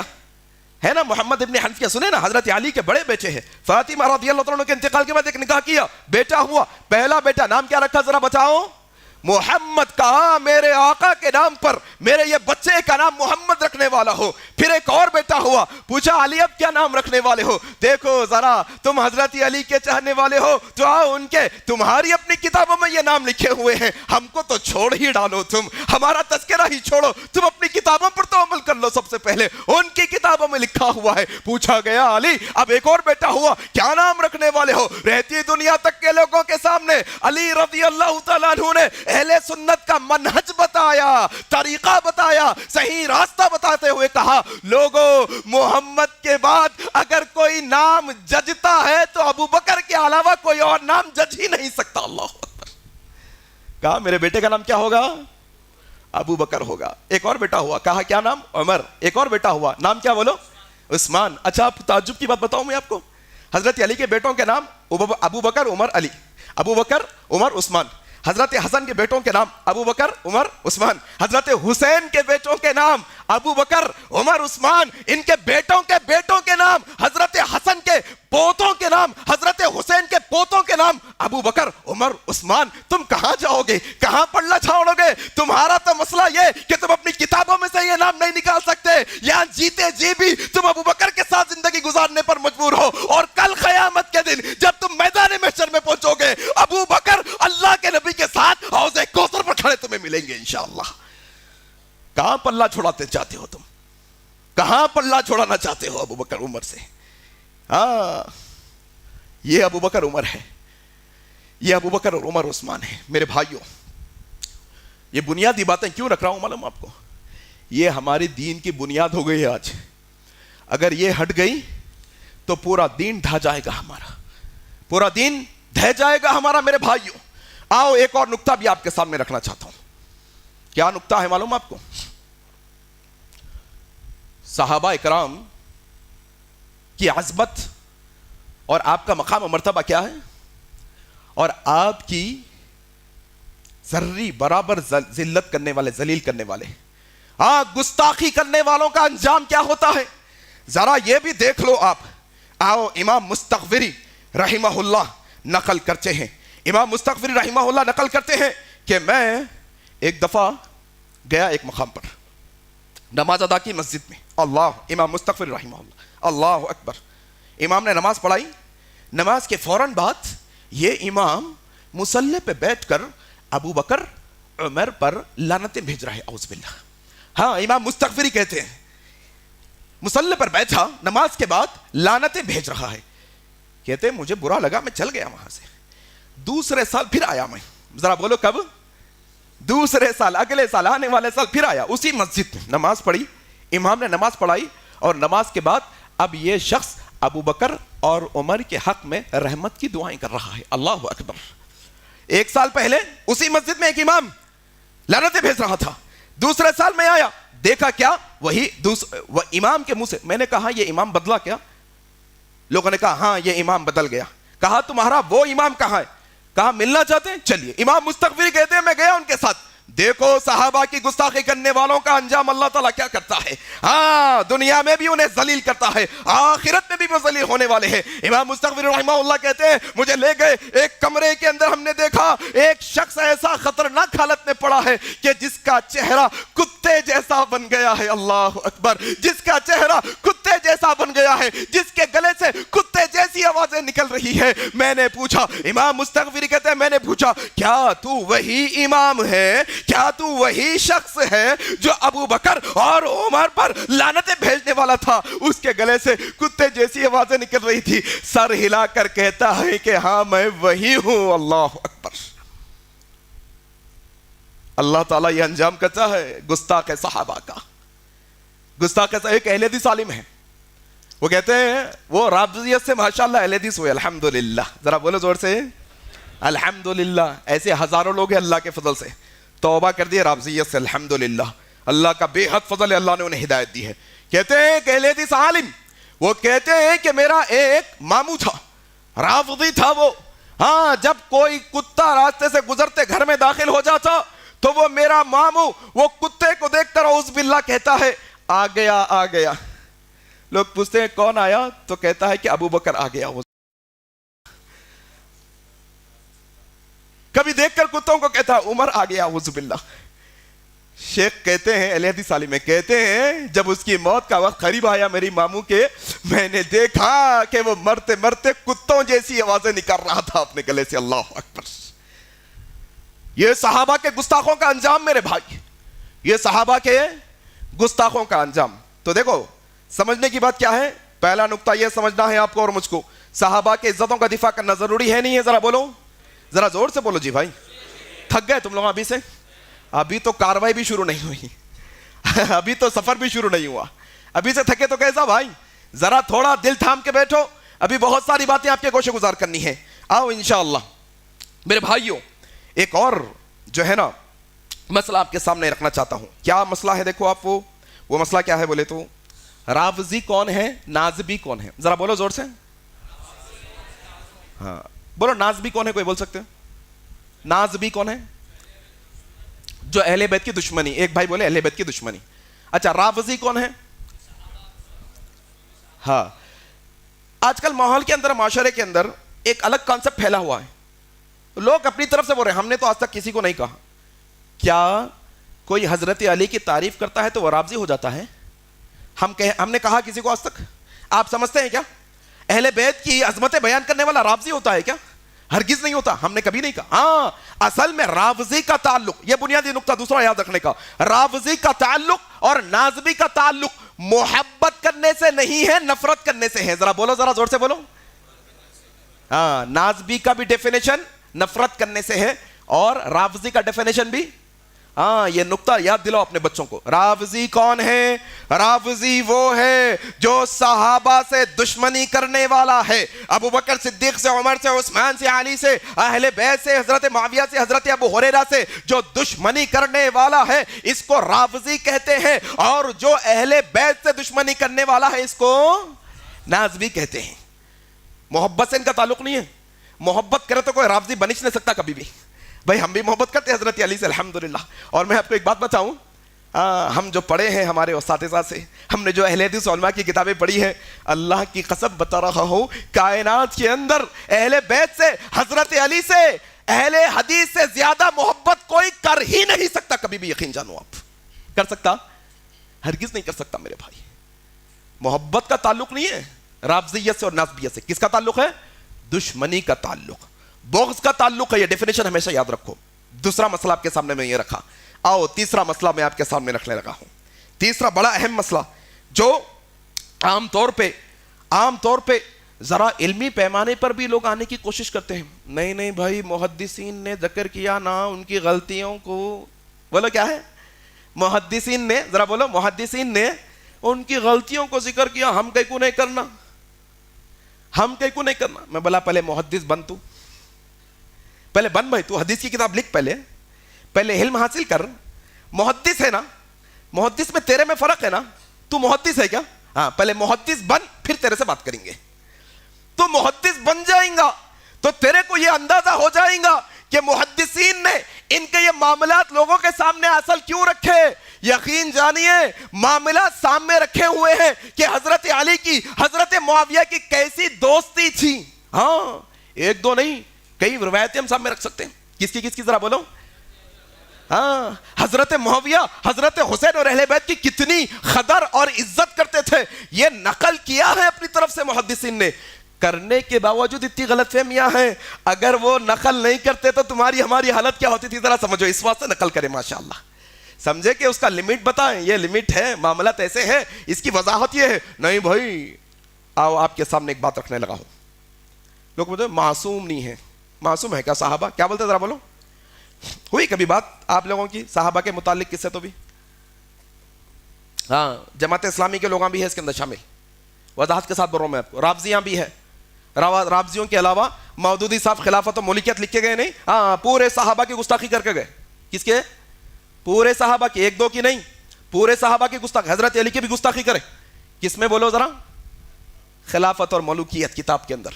ہے نا, محمد ابن حنفیہ سنے نا, حضرت علی کے بڑے بیٹے ہیں. فاطمہ رضی اللہ عنہ کے انتقال کے بعد ایک نکاح کیا, بیٹا ہوا, پہلا بیٹا نام کیا رکھا ذرا بتاؤ؟ محمد. کہا میرے آقا کے نام پر میرے یہ بچے کا نام محمد رکھنے والا ہو. پھر ایک اور بیٹا ہوا, پوچھا علی اب کیا نام رکھنے والے ہو؟ دیکھو ذرا تم حضرت علی کے چاہنے والے ہو تو آؤ ان کے, تمہاری اپنی کتابوں میں یہ نام لکھے ہوئے ہیں, ہم کو تو چھوڑ ہی ڈالو, تم ہمارا تذکرہ ہی چھوڑو, تم اپنی کتابوں پر تو عمل کر لو. سب سے پہلے ان کی کتابوں میں لکھا ہوا ہے. پوچھا گیا علی اب ایک اور بیٹا ہوا, کیا نام رکھنے والے ہو؟ رہتی دنیا تک کے لوگوں کے سامنے علی رضی اللہ تعالیٰ عنہ نے اہل سنت کا منہج بتایا, طریقہ بتایا, صحیح راستہ بتاتے ہوئے کہا لوگوں محمد کے بعد اگر کوئی نام ججتا ہے تو ابو بکر کے علاوہ کوئی اور نام جج ہی نہیں سکتا. اللہ اکبر. کہا میرے بیٹے کا نام کیا ہوگا؟ ابو بکر ہوگا. ایک اور بیٹا ہوا, کہا کیا نام؟ عمر. ایک اور بیٹا ہوا, نام کیا بولو؟ عثمان. اچھا آپ تعجب کی بات بتاؤں میں آپ کو, حضرت علی کے بیٹوں کے نام ابو بکر عمر علی, ابو بکر عمر عثمان. حضرت حسن کے بیٹوں کے نام ابو بکر عمر عثمان. حضرت حسین کے بیٹوں کے نام ابو بکر عمر عثمان. ان کے بیٹوں کے نام, حضرت حسن کے پوتوں کے نام, حضرت حسین کے پوتوں کے نام ابو بکر عمر عثمان. تم کہاں جاؤ گے, کہاں پڑھنا چاہو گے؟ تمہارا تو مسئلہ یہ کہ تم اپنی کتابوں میں سے یہ نام نہیں نکال سکتے. یہاں جیتے جی بھی تم ابو بکر کے ساتھ زندگی گزارنے پر مجبور ہو, اور کل قیامت کے دن جب تم میدان محشر میں پہنچو گے ابو بکر اللہ کے نبی کے ساتھ حوض کوثر پر کھڑے تمہیں ملیں گے انشاءاللہ. کہاں پلہ چھوڑاتے چاہتے ہو تم, کہاں پلہ چھوڑانا چاہتے ہو ابو بکر عمر سے؟ ہاں یہ ابو بکر عمر ہے, یہ ابو بکر اور عمر عثمان ہے. میرے بھائیوں یہ بنیادی باتیں کیوں رکھ رہا ہوں معلوم آپ کو؟ یہ ہماری دین کی بنیاد ہو گئی ہے آج. اگر یہ ہٹ گئی تو پورا دین ڈھا جائے گا ہمارا, پورا دین ڈھہ جائے گا ہمارا. میرے بھائیوں آؤ ایک اور نقطہ بھی آپ کے سامنے رکھنا چاہتا ہوں. کیا نقطہ ہے معلوم آپ کو؟ صحابہ اکرام کی عظمت اور آپ کا مقام و مرتبہ کیا ہے, اور آپ کی ذرری برابر ذلت کرنے والے, ذلیل کرنے والے, گستاخی کرنے والوں کا انجام کیا ہوتا ہے ذرا یہ بھی دیکھ لو آپ. آؤ امام مستغفری رحمہ اللہ نقل کرتے ہیں, امام مستغفری رحمہ اللہ نقل کرتے ہیں کہ میں ایک دفعہ گیا ایک مقام پر, نماز ادا کی مسجد میں. امام مستغفری رحمہ اللہ, اللہ اکبر. امام نے نماز پڑھائی, نماز کے فوراً بعد یہ امام مصلی پہ بیٹھ کر ابو بکر عمر پر لعنتیں بھیج رہے, اعوذ باللہ. ہاں امام مستغفری کہتے ہیں مصلی پر بیٹھا, نماز کے بعد لعنتیں بھیج رہا ہے. کہتے ہیں مجھے برا لگا, میں چل گیا وہاں سے. دوسرے سال پھر آیا میں, ذرا بولو کب؟ دوسرے سال, اگلے سال, آنے والے سال پھر آیا, اسی مسجد میں نماز پڑھی, امام نے نماز پڑھائی, اور نماز کے بعد اب یہ شخص ابو بکر اور عمر کے حق میں رحمت کی دعائیں کر رہا ہے. اللہ اکبر. ایک سال پہلے اسی مسجد میں ایک امام لعنتیں بھیج رہا تھا. دوسرے سال میں آیا, دیکھا کیا وہی امام کے منہ سے. میں نے کہا یہ امام بدلا کیا؟ لوگوں نے کہا ہاں یہ امام بدل گیا. کہا تمہارا وہ امام کہاں ہے؟ کہا ملنا چاہتے ہیں, چلیے. امام مستغفری کہتے ہیں میں گیا ان کے ساتھ, دیکھو صحابہ کی گستاخی کرنے والوں کا انجام اللہ تعالیٰ کیا کرتا ہے. ہاں دنیا میں بھی انہیں ذلیل کرتا ہے, آخرت میں بھی وہ ذلیل ہونے والے ہیں. امام مستغفر رحمہ اللہ کہتے ہیں مجھے لے گئے ایک کمرے کے اندر, ہم نے دیکھا ایک شخص ایسا خطرناک حالت میں پڑا ہے کہ جس کا چہرہ کتے جیسا بن گیا ہے. اللہ اکبر, جس کا چہرہ کتے جیسا بن گیا ہے, جس کے گلے سے کتے جیسی آوازیں نکل رہی ہے. میں نے پوچھا, امام مستغفری کہتے ہیں میں نے پوچھا کیا تو وہی امام ہے, کیا تو وہی شخص ہے جو ابو بکر اور عمر پر لعنتیں بھیجنے والا تھا؟ اس کے گلے سے کتے جیسی آوازیں نکل رہی تھی. سر ہلا کر کہتا ہے کہ ہاں میں وہی ہوں. اللہ اکبر. اللہ تعالیٰ یہ انجام کرتا ہے گستاخ صحابہ کا. گستاخ ایک اہل حدیث عالم ہے, وہ کہتے ہیں وہ رافضیت سے ماشاءاللہ اہل حدیث ہوئے الحمدللہ. ذرا بولو زور سے الحمدللہ. ایسے ہزاروں لوگ ہیں اللہ کے فضل سے توبہ کر دی رافضیت سے الحمدللہ. اللہ کا بے حد فضل ہے, اللہ نے انہیں ہدایت دی ہے. کہتے ہیں کہ اہل حدیث عالم, وہ کہتے ہیں کہ میرا ایک ماموں تھا, رافضی تھا وہ. ہاں جب کوئی کتا راستے سے گزرتے گھر میں داخل ہو جاتا تو وہ میرا ماموں وہ کتے کو دیکھ کر اعوذ باللہ کہتا ہے آ گیا آ گیا. لوگ پوچھتے ہیں کون آیا, تو کہتا ہے کہ ابو بکر آ گیا. کبھی دیکھ کر کتوں کو کہتا ہے عمر آ گیا اعوذ باللہ. شیخ کہتے ہیں, اہل حدیث عالم کہتے ہیں جب اس کی موت کا وقت قریب آیا میری ماموں کے, میں نے دیکھا کہ وہ مرتے مرتے کتوں جیسی آوازیں نکال رہا تھا اپنے گلے سے. اللہ اکبر. یہ صحابہ کے گستاخوں کا انجام میرے بھائی, یہ صحابہ کے گستاخوں کا انجام. تو دیکھو سمجھنے کی بات کیا ہے, پہلا نقطہ یہ سمجھنا ہے آپ کو اور مجھ کو, صحابہ کے عزتوں کا دفاع کرنا ضروری ہے نہیں ہے؟ ذرا بولو, ذرا زور سے بولو جی بھائی. تھک گئے تم لوگ ابھی سے؟ ابھی تو کاروائی بھی شروع نہیں ہوئی, ابھی تو سفر بھی شروع نہیں ہوا, ابھی سے تھکے تو کیسا بھائی؟ ذرا تھوڑا دل تھام کے بیٹھو, ابھی بہت ساری باتیں آپ کے گوشے گزار کرنی ہے. آؤ انشاءاللہ میرے بھائیوں, ایک اور جو ہے نا مسئلہ آپ کے سامنے رکھنا چاہتا ہوں. کیا مسئلہ ہے؟ دیکھو آپ, وہ مسئلہ کیا ہے بولے تو رافضی کون ہے, نازبی کون ہے؟ ذرا بولو زور سے. ہاں بولو نازبی کون ہے, کوئی بول سکتے ہیں؟ نازبی کون ہے؟ جو اہل بیت کی دشمنی. ایک بھائی بولے اہل بیت کی دشمنی. اچھا رافضی کون ہے؟ ہاں آج کل ماحول کے اندر, معاشرے کے اندر ایک الگ کانسیپٹ پھیلا ہوا ہے. لوگ اپنی طرف سے بول رہے ہیں, ہم نے تو آج تک کسی کو نہیں کہا. کیا کوئی حضرت علی کی تعریف کرتا ہے تو وہ رافضی ہو جاتا ہے؟ ہم نے کہا کسی کو آج تک؟ آپ سمجھتے ہیں کیا اہل بیت کی عظمتیں بیان کرنے والا رافضی ہوتا ہے کیا؟ ہرگز نہیں ہوتا, ہم نے کبھی نہیں کہا. ہاں اصل میں رافضی کا تعلق, یہ بنیادی نقطہ دوسرا یاد رکھنے کا, رافضی کا تعلق اور نازبی کا تعلق محبت کرنے سے نہیں ہے, نفرت کرنے سے ہے. ذرا بولو, ذرا زور سے بولو. ہاں نازبی کا بھی ڈیفینیشن نفرت کرنے سے ہے, اور رافضی کا ڈیفینیشن بھی. ہاں یہ نقطہ یاد دلاؤ اپنے بچوں کو. رافضی کون ہے؟ رافضی وہ ہے جو صحابہ سے دشمنی کرنے والا ہے. ابو بکر صدیق سے, عمر سے, عثمان سے, علی سے, اہل بیت سے, حضرت معاویہ سے, حضرت ابو ہریرہ سے جو دشمنی کرنے والا ہے اس کو رافضی کہتے ہیں, اور جو اہل بیت سے دشمنی کرنے والا ہے اس کو نازبی کہتے ہیں. محبت سے ان کا تعلق نہیں ہے. محبت کرے تو کوئی رافضی بن ہی نہیں سکتا کبھی بھی. بھائی ہم بھی محبت کرتے ہیں حضرت علی سے الحمدللہ. اور میں آپ کو ایک بات بتاؤں, ہم جو پڑھے ہیں ہمارے اساتذہ سے, ہم نے جو اہل حدیث علماء کی کتابیں پڑھی ہیں, اللہ کی قسم بتا رہا ہوں کائنات کے اندر اہل بیت سے, حضرت علی سے, اہل حدیث سے زیادہ محبت کوئی کر ہی نہیں سکتا کبھی بھی. یقین جانو آپ, کر سکتا؟ ہرگز نہیں کر سکتا میرے بھائی. محبت کا تعلق نہیں ہے رافضیت سے اور نازبیت سے. کس کا تعلق ہے؟ دشمنی کا تعلق, بغض کا تعلق ہے. یہ ڈیفینیشن ہمیشہ یاد رکھو. دوسرا مسئلہ آپ کے سامنے میں یہ رکھا. آؤ تیسرا مسئلہ میں آپ کے سامنے رکھنے لگا ہوں. تیسرا بڑا اہم مسئلہ جو عام طور پہ ذرا علمی پیمانے پر بھی لوگ آنے کی کوشش کرتے ہیں. نہیں بھائی, محدثین نے ذکر کیا نا ان کی غلطیوں کو. بولو کیا ہے؟ محدثین نے, ذرا بولو, محدثین نے ان کی غلطیوں کو ذکر کیا, ہم کہیں کو نہیں کرنا, ہم کہیں کو نہیں کرنا. میں بولا پہلے محدث بن, تو پہلے بن بھائی, تو حدیث کی کتاب لکھ, پہلے علم حاصل کر. محدث ہے نا, محدث میں تیرے میں فرق ہے نا. تو محدث ہے کیا؟ ہاں پہلے محدث بن, پھر تیرے سے بات کریں گے. تو محدث بن جائیں گا تو تیرے کو یہ اندازہ ہو جائیں گا کہ محدثین نے ان کے یہ معاملات لوگوں کے سامنے اصل کیوں رکھے؟ یقین جانیے معاملات سامنے رکھے ہوئے ہیں کہ حضرت علی کی حضرت معاویہ کی کیسی دوستی تھی. ہاں ایک دو نہیں, کئی روایتیں ہم سامنے رکھ سکتے ہیں. کس کی ذرا بولو. ہاں حضرت معاویہ حضرت حسین اور اہل بیت کی کتنی قدر اور عزت کرتے تھے, یہ نقل کیا ہے اپنی طرف سے محدثین نے. کرنے کے باوجود اتنی غلط فہمیاں ہیں, اگر وہ نقل نہیں کرتے تو تمہاری ہماری حالت کیا ہوتی تھی ذرا سمجھو. اس واسطے نقل کرے ماشاءاللہ, سمجھے کہ اس کا لمٹ بتائیں, یہ لمٹ ہے, معاملات ایسے ہیں, اس کی وضاحت یہ ہے. نہیں بھائی آؤ آپ کے سامنے ایک بات رکھنے لگا ہوں. لوگ مجھے معصوم نہیں ہے, معصوم ہے کیا صحابہ؟ کیا بولتے ذرا بولو. ہوئی کبھی بات آپ لوگوں کی صحابہ کے متعلق کس سے؟ تو بھی ہاں جماعت اسلامی کے لوگاں بھی ہے اس کے اندر شامل. وضاحت کے ساتھ بول رہا ہوں میں آپ کو, رافضیاں بھی ہے. رافضیوں کے علاوہ مودودی صاحب خلافت و ملکیت لکھ کے گئے نہیں, ہاں پورے صحابہ کی گستاخی کر کے گئے. کس کے؟ پورے صحابہ کی, ایک دو کی نہیں, پورے صحابہ کی گستاخی. حضرت علی کی بھی گستاخی کرے. کس میں بولو ذرا؟ خلافت اور ملوکیت کتاب کے اندر.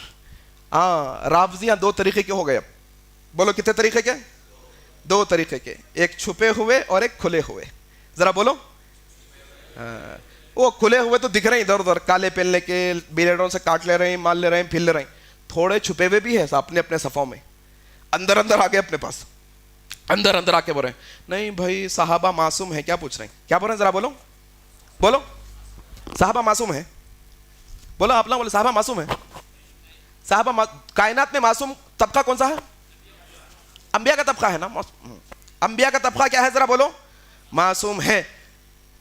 ہاں رافضیاں دو طریقے کے ہو گئے. اب بولو کتنے طریقے کے؟ دو طریقے کے, ایک چھپے ہوئے اور ایک کھلے ہوئے. ذرا بولو. وہ کھلے ہوئے تو دکھ رہے ہیں ادھر ادھر, کالے پہننے کے, بلیڈوں سے کاٹ لے رہے ہیں, مال لے رہے ہیں, پھر لے رہے ہیں. تھوڑے چھپے ہوئے بھی ہیں اپنے اپنے صفوں میں, اندر اندر آ گئے اپنے پاس, اندر اندر آ کے بول رہے ہیں نہیں بھائی صحابہ معصوم ہے. کیا پوچھ رہے ہیں؟ کیا بول رہے ہیں ذرا بولو. بولو صحابہ معصوم ہے. بولو آپ لوگ بولو صحابہ معصوم ہے. صحابہ کائنات میں معصوم طبقہ کون سا ہے؟ انبیاء کا طبقہ ہے نا. انبیاء کا طبقہ کیا ہے ذرا بولو؟ معصوم ہے.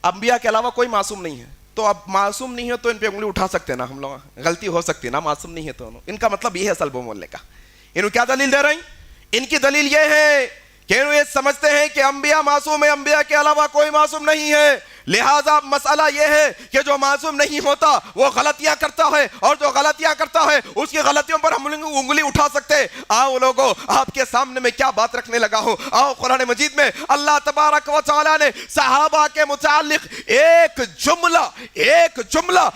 انبیاء کے علاوہ کوئی معصوم نہیں ہے. تو اب معصوم نہیں ہے تو ان پہ انگلی اٹھا سکتے ہیں نا ہم لوگ, غلطی ہو سکتی ہے نا, معصوم نہیں ہے تو. ان کا مطلب یہ ہے اصل بولنے کا. انہوں کیا دلیل دے رہے ہیں؟ ان کی دلیل یہ ہے کہ انہوں یہ سمجھتے ہیں کہ انبیاء معصوم ہے, انبیاء کے علاوہ کوئی معصوم نہیں ہے. لہذا مسئلہ یہ ہے کہ جو معصوم نہیں ہوتا وہ غلطیاں کرتا ہے, اور جو غلطیاں کرتا ہے اس کی غلطیوں پر ہم انگلی اٹھا سکتے. آؤ لوگوں آپ کے سامنے میں کیا بات رکھنے لگا ہوں. آؤ قرآن مجید میں اللہ تبارک و تعالیٰ نے صحابہ کے متعلق ایک جملہ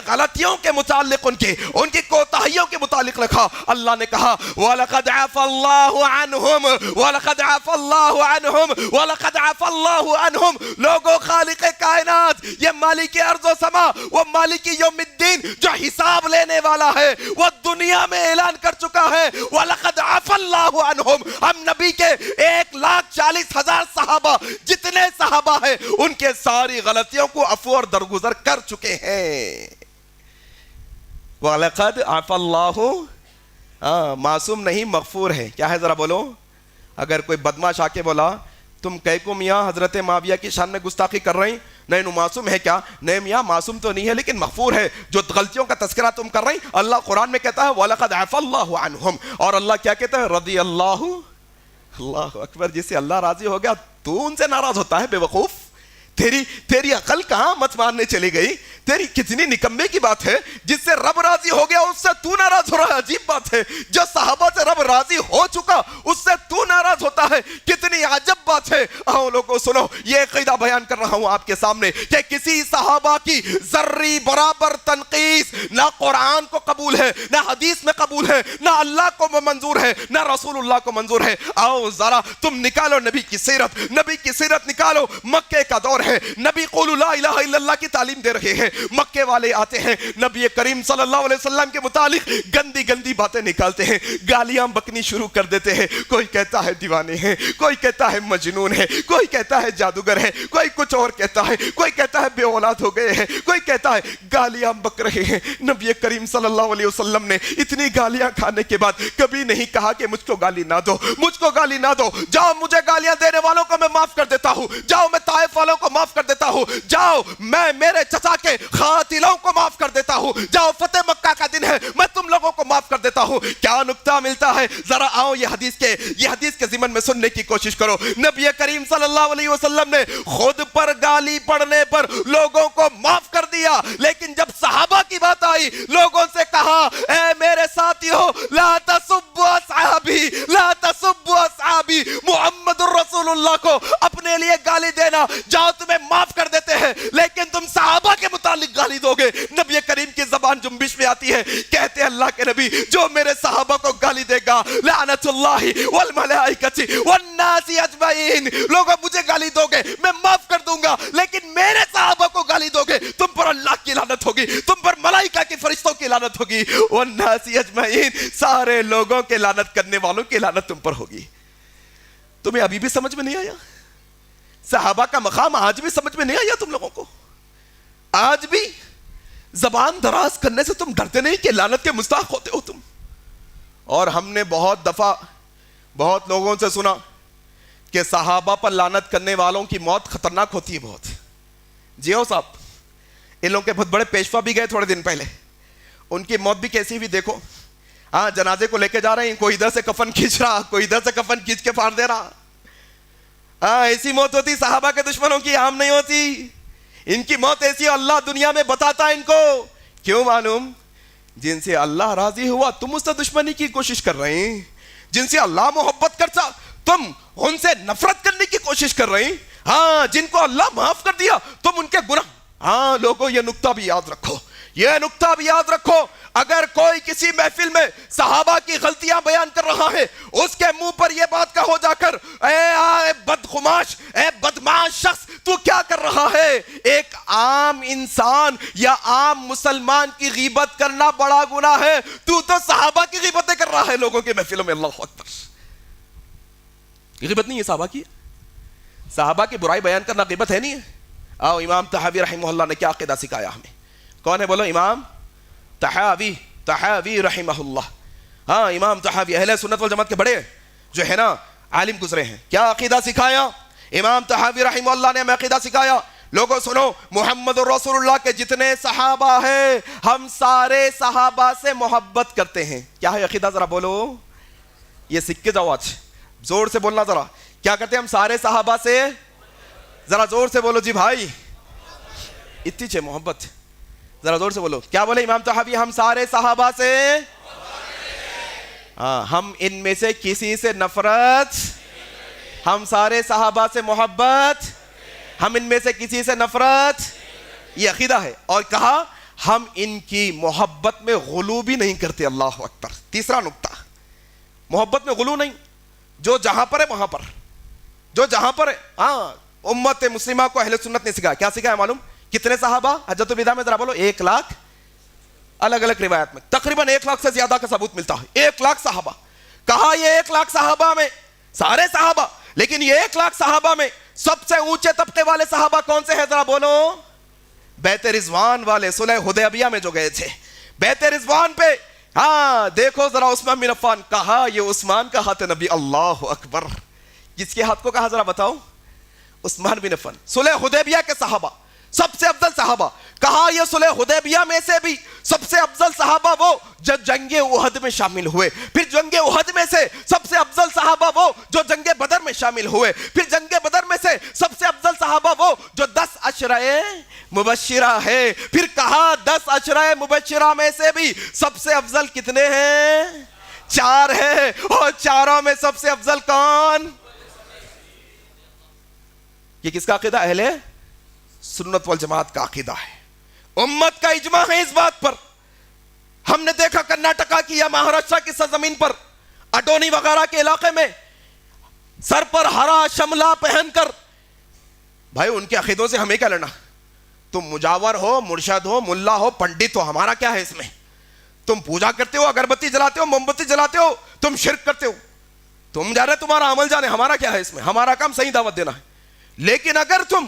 غلطیوں کے متعلق ان کی کوتاہیوں کے متعلق رکھا. اللہ نے کہا وَلَقَدْ عَفَى اللَّهُ عَنْهُمْ وَلَقَدْ عَفَى اللَّهُ عَنْهُمْ وَلَقَدْ عَفَى اللَّهُ عَنْهُمْ. لوگوں خالق کائنات, یہ مالک ارض و سما, وہ مالک یوم الدین جو حساب لینے والا ہے, وہ دنیا میں اعلان کر چکا ہے وَلَقَدْ عَفَى اللَّهُ عَنْهُمْ. ہم نبی کے 1,40,000 صحابہ جتنے صحابہ ہیں ان کے ساری غلطیوں کو عفو اور درگزر کر چکے ہیں. وَلَقَدْ عَفَى اللَّهُ, معصوم نہیں مغفور ہے. کیا ہے ذرا بولو. اگر کوئی بدماش آ کے بولا تم کہے کو میاں حضرت معاویہ کی شان میں گستاخی کر رہے ہیں, نہیں نو معصوم ہے کیا؟ نہیں میاں معصوم تو نہیں ہے لیکن مغفور ہے. جو غلطیوں کا تذکرہ تم کر رہے ہیں, اللہ قرآن میں کہتا ہے وَلَقَدْ عَفَى اللَّهُ عَنْهُمْ, اور اللہ کیا کہتا ہے رضی اللہ, اللہ اکبر. جس سے اللہ راضی ہو گیا تو ان سے ناراض ہوتا ہے بے وقوف. تیری عقل کہاں مت مارنے چلی گئی؟ تیری کتنی نکمے کی بات ہے. جس سے رب راضی ہو گیا اس سے تو ناراض ہو رہا ہے, عجیب بات ہے. جو صحابہ سے رب راضی ہو چکا اس سے تو ناراض ہوتا ہے, کتنی عجب بات ہے. آؤ لوگوں سنو, یہ عقیدہ بیان کر رہا ہوں آپ کے سامنے کہ کسی صحابہ کی ذری برابر تنقیص نہ قرآن کو قبول ہے, نہ حدیث میں قبول ہے, نہ اللہ کو منظور ہے, نہ رسول اللہ کو منظور ہے. آؤ ذرا تم نکالو نبی کی سیرت نکالو. مکے کا دور ہے, نبی قولوا لا الہ الا اللہ کی تعلیم دے رہے ہیں. مکے والے آتے ہیں, نبی کریم صلی اللہ علیہ وسلم کے متعلق گندی باتیں نکالتے ہیں, گالیاں بکنی شروع کر دیتے ہیں. کوئی کہتا ہے دیوانے ہیں, کوئی کہتا ہے مجنون ہے, کوئی کہتا ہے جادوگر ہے, کوئی کچھ اور کہتا ہے, کوئی کہتا ہے بے اولاد ہو گئے ہیں, کوئی کہتا ہے گالیاں بک رہے ہیں. نبی کریم صلی اللہ علیہ وسلم نے اتنی گالیاں کھانے کے بعد کبھی نہیں کہا کہ مجھ کو گالی نہ دو, مجھ کو گالی نہ دو. جاؤ مجھے گالیاں دینے والوں کو میں معاف کر دیتا ہوں, جاؤ میں طائف والوں کو معاف کر دیتا ہوں, جاؤ میں میرے چچا کے قاتلوں کو معاف کر دیتا ہوں, جاؤ فتح مکہ کا دن ہے میں تم لوگوں کو معاف کر دیتا ہوں. کیا نکتہ ملتا ہے ذرا آؤ یہ حدیث کے ضمن میں سننے کی کوشش کرو. نبی کریم صلی اللہ علیہ وسلم نے خود پر گالی پڑنے پر لوگوں کو معاف کر دیا, لیکن جب صحابہ کی بات آئی لوگوں سے کہا اے میرے ساتھیو لا تسبوا اصحابی, لا تسبوا اصحابی. محمد الرسول اللہ کو اپنے لیے گالی دینا, جاؤ تمہیں معاف کر دیتے ہیں, لیکن تم صحابہ کے متعلق گالی دو گے. نبی کریم کی کی زبان جنبش میں آتی ہے, کہتے ہیں اللہ کے نبی جو میرے صحابہ کو گالی دے گا لعنت اللہ والملائکۃ والناس اجمعین, لوگوں مجھے گالی دو گے میں معاف کر دوں گا, لیکن میرے صحابہ کو گالی دو گے تم پر اللہ کی لعنت ہوگی, تم پر ملائکہ کی فرشتوں کی لعنت ہوگی, والناس اجمعین سارے لوگوں کے لعنت کرنے والوں کی لعنت تم پر ہوگی. تمہیں ابھی بھی سمجھ میں نہیں آیا؟ صحابہ کا مقام آج بھی سمجھ میں نہیں آیا تم لوگوں کو؟ آج بھی زبان دراز کرنے سے تم ڈرتے نہیں کہ لعنت کے مستحق ہوتے ہو تم؟ اور ہم نے بہت دفعہ بہت لوگوں سے سنا کہ صحابہ پر لعنت کرنے والوں کی موت خطرناک ہوتی ہے بہت. جی ہو صاحب, ان لوگوں کے بہت بڑے پیشوا بھی گئے تھوڑے دن پہلے, ان کی موت بھی کیسی ہوئی دیکھو. ہاں جنازے کو لے کے جا رہے ہیں, کوئی ادھر سے کفن کھینچ رہا, کوئی ادھر سے کفن کھینچ کے پھاڑ دے رہا. ہاں ایسی موت ہوتی صحابہ کے دشمنوں کی, عام نہیں ہوتی. ان کی موت ایسی ہے اللہ دنیا میں بتاتا ہے ان کو. کیوں معلوم؟ جن سے اللہ راضی ہوا تم اس سے دشمنی کی کوشش کر رہے ہیں, جن سے اللہ محبت کرتا تم ان سے نفرت کرنے کی کوشش کر رہے ہیں. ہاں جن کو اللہ معاف کر دیا تم ان کے گناہ. ہاں لوگوں یہ نکتہ بھی یاد رکھو, یہ نکتہ بھی یاد رکھو, اگر کوئی کسی محفل میں صحابہ کی غلطیاں بیان کر رہا ہے, اس کے منہ پر یہ بات کہو جا کر اے بدخماش, اے بدمعاش شخص تو کیا کر رہا ہے؟ ایک عام انسان یا عام مسلمان کی غیبت کرنا بڑا گناہ ہے, تو صحابہ کی غیبتیں کر رہا ہے لوگوں کے محفلوں میں. اللہ اکبر. غیبت نہیں ہے صحابہ کی, صحابہ کی برائی بیان کرنا غیبت ہے نہیں ہے. آؤ امام طحاوی رحمہ اللہ نے کیا عقیدہ سکھایا ہمیں. کون ہے بولو؟ امام طحاوی رحمہ اللہ. ہاں امام طحاوی اہل سنت والجماعت کے بڑے جو ہے نا عالم گزرے ہیں. کیا عقیدہ سکھایا امام طحاوی رحمہ اللہ نے؟ ہمیں عقیدہ سکھایا لوگوں سنو, محمد رسول اللہ کے جتنے صحابہ ہیں ہم سارے صحابہ سے محبت کرتے ہیں. کیا ہے عقیدہ ذرا بولو, یہ سیکھ کے جاؤ آج, زور سے بولنا ذرا. کیا کرتے ہیں ہم سارے صحابہ سے؟ ذرا زور سے بولو جی بھائی, اتنی چھے محبت, ذرا زور سے بولو. کیا بولے امام طحاوی؟ ہم سارے صحابہ سے, ہاں ہم ان میں سے کسی سے نفرت, ہم سارے صحابہ سے محبت, ہم ان میں سے کسی سے نفرت. یہ عقیدہ ہے. اور کہا ہم ان کی محبت میں غلو بھی نہیں کرتے. اللہ اکبر. تیسرا نقطہ, محبت میں غلو نہیں, جو جہاں پر ہے وہاں پر, جو جہاں پر ہے. ہاں امت مسلمہ کو اہل سنت نے سکھایا. کیا سکھایا معلوم؟ کتنے صحابہ حجۃ الوداع میں؟ ذرا بولو. 1 لاکھ. الگ الگ روایت میں تقریباً 1 لاکھ سے زیادہ کا ثبوت ملتا ہے. 1 لاکھ صحابہ. کہا یہ 1 لاکھ صحابہ میں سارے صحابہ, لیکن یہ 1 لاکھ صحابہ میں سب سے اونچے طبقے والے صحابہ کون سے ہیں؟ ذرا بولو. بیت رضوان والے, صلح حدیبیہ میں جو گئے تھے بیت رضوان پہ. ہاں دیکھو ذرا عثمان بن عفان. کہا یہ عثمان کا ہاتھ نبی. اللہ اکبر. کس کے ہاتھ کو کہا ذرا بتاؤ؟ عثمان بن عفان. صلح حدیبیہ کے صحابہ سب سے افضل صحابہ. کہا یہ صلح حدیبیہ میں سے بھی سب سے افضل صحابہ وہ جو جنگ احد میں شامل ہوئے, پھر جنگ احد میں سے سب سے افضل صحابہ وہ جو جنگ بدر میں شامل ہوئے, پھر جنگ بدر میں سے سب سے افضل صحابہ وہ جو 10 عشرہ مبشرہ ہے. پھر کہا 10 عشرہ مبشرہ میں سے بھی سب سے افضل کتنے ہیں؟ 4 ہیں. اور چاروں میں سب سے افضل کون؟ یہ کس کا عقیدہ؟ اہل سنت والجماعت کا عقیدہ ہے. امت کا اجماع ہے اس بات پر. ہم نے دیکھا کرناٹکا کی یا مہاراشٹر کی سرزمین پر اڈونی وغیرہ کے علاقے میں سر پر ہرا شملہ پہن کر, بھائی ان کے عقیدوں سے ہمیں کیا لڑنا؟ تم مجاور ہو, مرشد ہو, ملا ہو, پنڈت ہو, ہمارا کیا ہے اس میں؟ تم پوجا کرتے ہو, اگربتی جلاتے ہو, موم بتی جلاتے ہو, تم شرک کرتے ہو, تم جانے تمہارا عمل جانے, ہمارا کیا ہے اس میں؟ ہمارا کام صحیح دعوت دینا ہے. لیکن اگر تم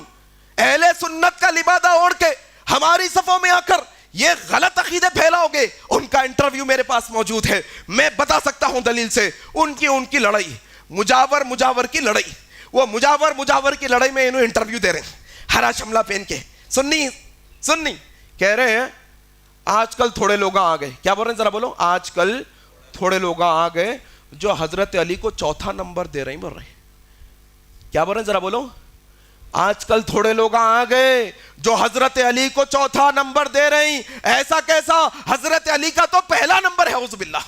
اہل سنت کا لبادہ اوڑھ کے ہماری صفوں میں آ کر یہ غلط عقیدے پھیلاؤ گے, ان کا انٹرویو میرے پاس موجود ہے, میں بتا سکتا ہوں دلیل سے. ان کی لڑائی, مجاور کی لڑائی, وہ مجاور کی لڑائی میں انہوں انٹرویو دے رہے ہیں ہرا شملہ پہن کے. سننی کہہ رہے ہیں آج کل تھوڑے لوگ آ گئے. کیا بول رہے ہیں ذرا بولو؟ آج کل تھوڑے لوگ آ گئے جو حضرت علی کو 4تھا نمبر دے رہے ہیں. بول رہے ہیں کیا بول رہے ہیں ذرا بولو؟ آج کل تھوڑے لوگ آ گئے جو حضرت علی کو 4تھا نمبر دے رہے ہیں. ایسا کیسا؟ حضرت علی کا تو پہلا نمبر ہے. اعوذ باللہ.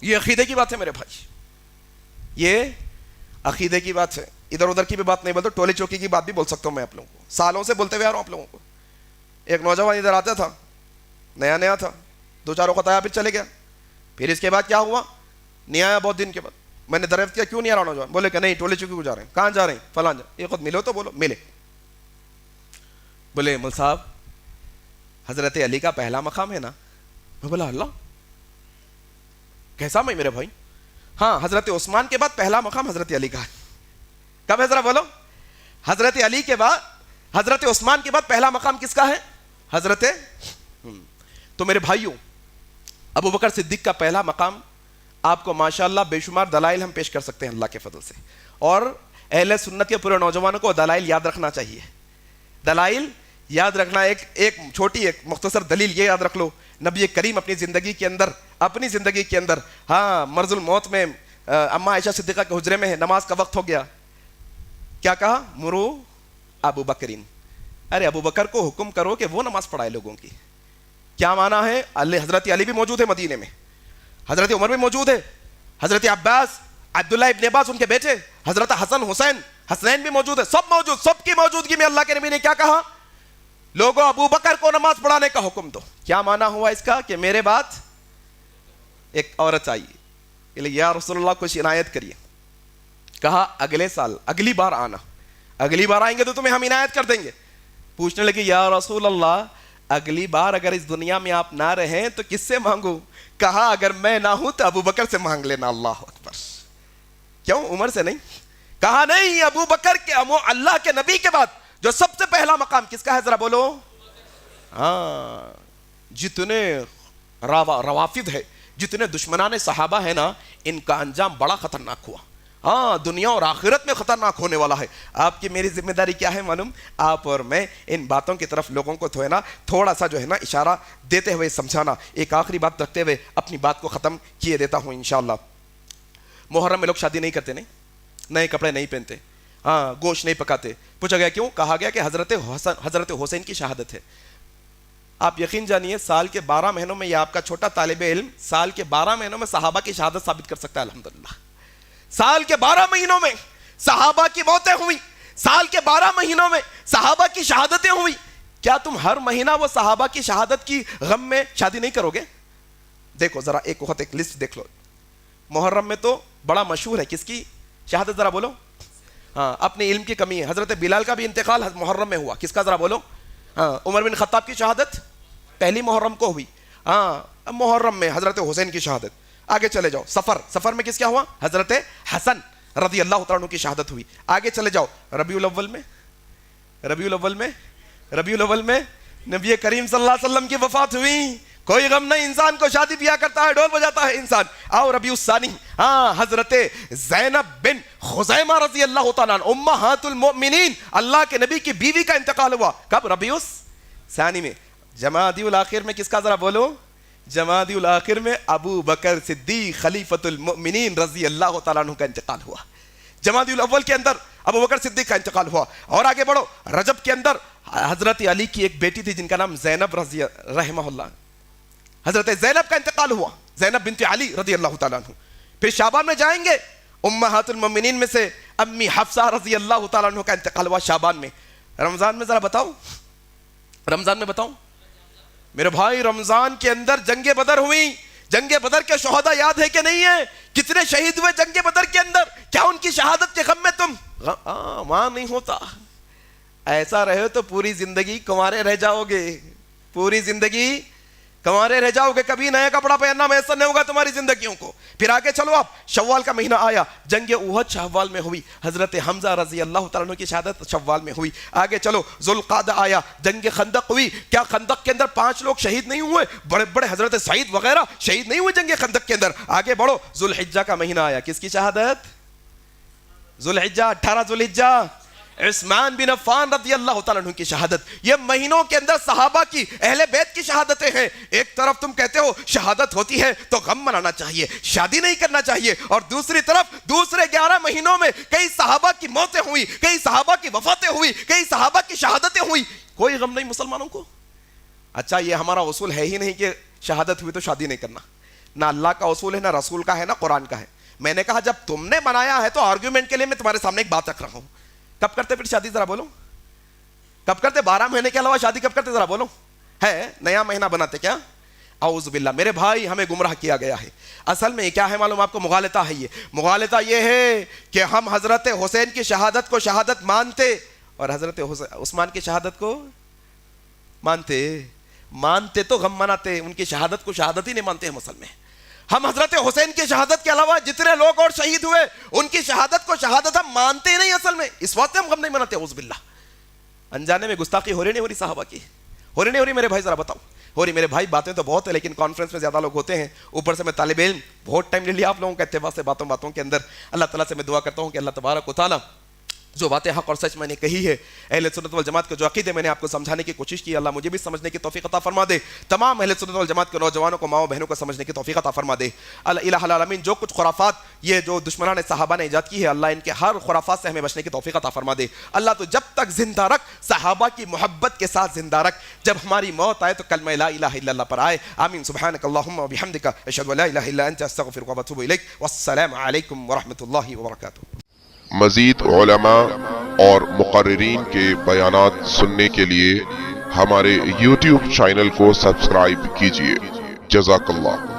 یہ عقیدے کی بات ہے میرے بھائی, یہ عقیدے کی بات ہے. ادھر ادھر کی بھی بات نہیں بولتا, ٹولی چوکی کی بات بھی بول سکتا ہوں میں آپ لوگوں کو. سالوں سے بولتے ہوئے آ رہا ہوں آپ لوگوں کو. ایک نوجوان ادھر آتا تھا, نیا نیا تھا, 2-4 وقت آیا پھر چلے گیا. پھر اس کے بعد کیا ہوا, نہیں آیا بہت دن کے بعد. میں نے دریافت کیا کیوں نہیں آ رہا نوجوان, بولے کہ نہیں ٹولے چکی کو جا رہے ہیں. کہاں جا رہے ہیں, فلاں جا. ایک وقت ملو تو بولو, ملے. بولے مول صاحب حضرت علی کا پہلا مقام ہے نا. میں بولا اللہ کیسا میں میرے بھائی, ہاں حضرت عثمان کے بعد پہلا مقام حضرت علی کا ہے. کب ہے ذرا بولو, حضرت علی کے بعد, حضرت عثمان کے بعد پہلا مقام کس کا ہے, حضرت. تو میرے بھائیوں ابو بکر صدیق کا پہلا مقام آپ کو ماشاءاللہ بے شمار دلائل ہم پیش کر سکتے ہیں اللہ کے فضل سے. اور اہل سنت کے پورے نوجوانوں کو دلائل یاد رکھنا چاہیے. دلائل یاد رکھنا, ایک چھوٹی ایک مختصر دلیل یہ یاد رکھ لو. نبی کریم اپنی زندگی کے اندر ہاں مرض الموت میں اماں عائشہ صدیقہ کے حجرے میں ہے, نماز کا وقت ہو گیا, کیا کہا, مرو ابو بکرین, ارے ابو بکر کو حکم کرو کہ وہ نماز پڑھائے لوگوں کی. کیا معنی ہے, حضرت علی بھی موجود ہے مدینے میں, حضرت عمر بھی موجود ہے, حضرت عباس, عبداللہ ابن عباس ان کے بیٹے, حضرت حسن حسین حسنین بھی موجود ہے, سب موجود. سب کی موجودگی میں اللہ کے نبی نے کیا کہا, لوگوں ابو بکر کو نماز پڑھانے کا حکم دو. کیا معنی ہوا اس کا, کہ میرے بعد ایک عورت آئی, یا رسول اللہ کچھ عنایت کریے. کہا اگلے سال اگلی بار آنا, اگلی بار آئیں گے تو تمہیں ہم عنایت کر دیں گے. پوچھنے لگی یا رسول اللہ اگلی بار اگر اس دنیا میں آپ نہ رہیں تو کس سے مانگوں. کہا اگر میں نہ ہوں تو ابو بکر سے مانگ لینا. اللہ اکبر. کیوں, عمر سے نہیں. کہا نہیں, ابو بکر کے, اللہ کے نبی کے بعد جو سب سے پہلا مقام کس کا ہے ذرا بولو. ہاں جتنے روافد ہے, جتنے دشمنان صحابہ ہیں نا, ان کا انجام بڑا خطرناک ہوا. ہاں دنیا اور آخرت میں خطرناک ہونے والا ہے. آپ کی میری ذمہ داری کیا ہے معلوم, آپ اور میں ان باتوں کی طرف لوگوں کو تھوڑا سا جو ہے نا اشارہ دیتے ہوئے سمجھانا. ایک آخری بات رکھتے ہوئے اپنی بات کو ختم کیے دیتا ہوں انشاءاللہ. محرم میں لوگ شادی نہیں کرتے, نہیں نئے کپڑے نہیں پہنتے, ہاں گوشت نہیں پکاتے. پوچھا گیا کیوں, کہا گیا کہ حضرت حسین کی شہادت ہے. آپ یقین جانیے سال کے 12 مہینوں میں, یہ آپ کا چھوٹا طالب علم سال کے 12 مہینوں میں صحابہ کی شہادت ثابت کر سکتا ہے. الحمدللہ سال کے 12 مہینوں میں صحابہ کی موتیں ہوئی, سال کے 12 مہینوں میں صحابہ کی شہادتیں ہوئی. کیا تم ہر مہینہ وہ صحابہ کی شہادت کی غم میں شادی نہیں کرو گے؟ دیکھو ذرا ایک وقت ایک لسٹ دیکھ لو. محرم میں تو بڑا مشہور ہے, کس کی شہادت ذرا بولو. ہاں اپنے علم کی کمی ہے, حضرت بلال کا بھی انتقال محرم میں ہوا, کس کا ذرا بولو. ہاں عمر بن خطاب کی شہادت پہلی محرم کو ہوئی. ہاں محرم میں حضرت حسین کی شہادت. آگے چلے جاؤ, سفر میں کس کیا ہوا, حضرت حسن رضی اللہ تعالیٰ عنہ کی شہادت ہوئی. آگے چلے جاؤ, ربیع الاول میں نبی کریم صلی اللہ علیہ وسلم کی وفات ہوئی. کوئی غم نہیں, انسان کو شادی بیاہ کرتا ہے, ڈھول بجاتا ہے انسان. آؤ ربیع الثانی, ہاں حضرت زینب بن خزیمہ رضی اللہ تعالیٰ عنہ امہات المؤمنین, اللہ کے نبی کی بیوی کا انتقال ہوا. کب, ربیع الثانی میں. جمادی الاخر میں کس کا ذرا بولو, جمادی الاخر میں ابو بکر صدیق خلیفۃ المؤمنین رضی اللہ تعالیٰ عنہ کا انتقال ہوا. جمادی الاول کے اندر ابو بکر صدیق کا انتقال ہوا. اور آگے بڑھو, رجب کے اندر حضرت علی کی ایک بیٹی تھی جن کا نام زینب رحمہ اللہ, حضرت زینب کا انتقال ہوا, زینب بنت علی رضی اللہ تعالیٰ عنہ. پھر شعبان میں جائیں گے, امہات المؤمنین میں سے امی حفصہ رضی اللہ تعالیٰ عنہ کا انتقال ہوا شعبان میں. رمضان میں ذرا بتاؤ, رمضان میں بتاؤ میرے بھائی, رمضان کے اندر جنگ بدر ہوئی. جنگ بدر کے شہداء یاد ہے کہ نہیں ہے, کتنے شہید ہوئے جنگ بدر کے اندر, کیا ان کی شہادت کے غم میں تم وہاں نہیں ہوتا؟ ایسا رہے تو پوری زندگی کنوارے رہ جاؤ گے, پوری زندگی کنوارے رہ جاؤ گے, کبھی نیا کپڑا پہننا میسر نہیں ہوگا تمہاری زندگیوں کو. پھر آگے چلو آپ, شوال کا مہینہ آیا, جنگ احد شوال میں ہوئی, حضرت حمزہ رضی اللہ تعالیٰ عنہ کی شہادت شوال میں ہوئی. آگے چلو, ذوالقعدہ آیا, جنگ خندق ہوئی. کیا خندق کے اندر 5 لوگ شہید نہیں ہوئے, بڑے بڑے حضرت سعید وغیرہ شہید نہیں ہوئے جنگ خندق کے اندر. آگے بڑھو, ذوالحجہ کا مہینہ آیا, کس کی شہادت, ذوالحجہ 18 ذوالحجہ عثمان بن عفان رضی اللہ تعالیٰ عنہ کی شہادت. یہ مہینوں کے اندر صحابہ کی, اہل بیت کی شہادتیں ہیں. ایک طرف تم کہتے ہو شہادت ہوتی ہے تو غم منانا چاہیے, شادی نہیں کرنا چاہیے, اور دوسری طرف دوسرے 11 مہینوں میں کئی صحابہ کی موتیں ہوئی, کئی صحابہ کی وفاتیں ہوئی, کئی صحابہ کی شہادتیں ہوئی, کوئی غم نہیں مسلمانوں کو. اچھا یہ ہمارا اصول ہے ہی نہیں کہ شہادت ہوئی تو شادی نہیں کرنا, نہ اللہ کا اصول ہے, نہ رسول کا ہے, نہ قرآن کا ہے. میں نے کہا جب تم نے بنایا ہے تو آرگیومنٹ کے لیے میں تمہارے سامنے ایک بات رکھ رہا ہوں. کب کرتے پھر شادی ذرا بولو, کب کرتے 12 مہینے کے علاوہ شادی کب کرتے ذرا بولو, ہے نیا مہینہ بناتے کیا؟ اعوذ باللہ. میرے بھائی ہمیں گمراہ کیا گیا ہے. اصل میں کیا ہے معلوم آپ کو؟ مغالطہ ہے. یہ مغالطہ یہ ہے کہ ہم حضرت حسین کی شہادت کو شہادت مانتے اور حضرت عثمان کی شہادت کو مانتے تو غم مناتے, ان کی شہادت کو شہادت ہی نہیں مانتے ہم اصل میں. ہم حضرت حسین کی شہادت کے علاوہ جتنے لوگ اور شہید ہوئے ان کی شہادت کو شہادت ہم مانتے ہی نہیں اصل میں, اس واسطے ہم غم نہیں مناتے. اعوذ باللہ. انجانے میں گستاخی ہو رہی نہیں ہو رہی صحابہ کی؟ ہو رہی نہیں ہو رہی میرے بھائی؟ ذرا بتاؤ. ہو رہی میرے بھائی. باتیں تو بہت ہیں لیکن کانفرنس میں زیادہ لوگ ہوتے ہیں, اوپر سے میں طالب علم, بہت ٹائم لے لیا آپ لوگوں کا اتباع سے باتوں کے اندر. اللہ تعالیٰ سے میں دعا کرتا ہوں کہ اللہ تبارک و تعالیٰ جو باتیں حق اور سچ میں نے کہی ہے, اہل سنت والجماعت کے جو عقیدے میں نے آپ کو سمجھانے کی کوشش کی, اللہ مجھے بھی سمجھنے کی توفیق عطا فرما دے. تمام اہل سنت والجماعت کے نوجوانوں کو, ماؤں بہنوں کو سمجھنے کی توفیق عطا فرما دے. الہ العالمین جو کچھ خرافات یہ جو دشمنان صحابہ نے ایجاد کی ہے, اللہ ان کے ہر خرافات سے ہمیں بچنے کی توفیق عطا فرما دے. اللہ تو جب تک زندہ رکھ, صحابہ کی محبت کے ساتھ زندہ رکھ. جب ہماری موت آئے تو کلمہ لا الہ الا اللہ پر آئے. آمین. سبحانک اللہم و بحمدک, اشہد ان لا الہ الا انت, استغفرک و اتوب الیک. والسلام علیکم ورحمۃ اللہ وبرکاتہ. مزید علماء اور مقررین کے بیانات سننے کے لیے ہمارے YouTube چینل کو سبسکرائب کیجیے. جزاک اللہ.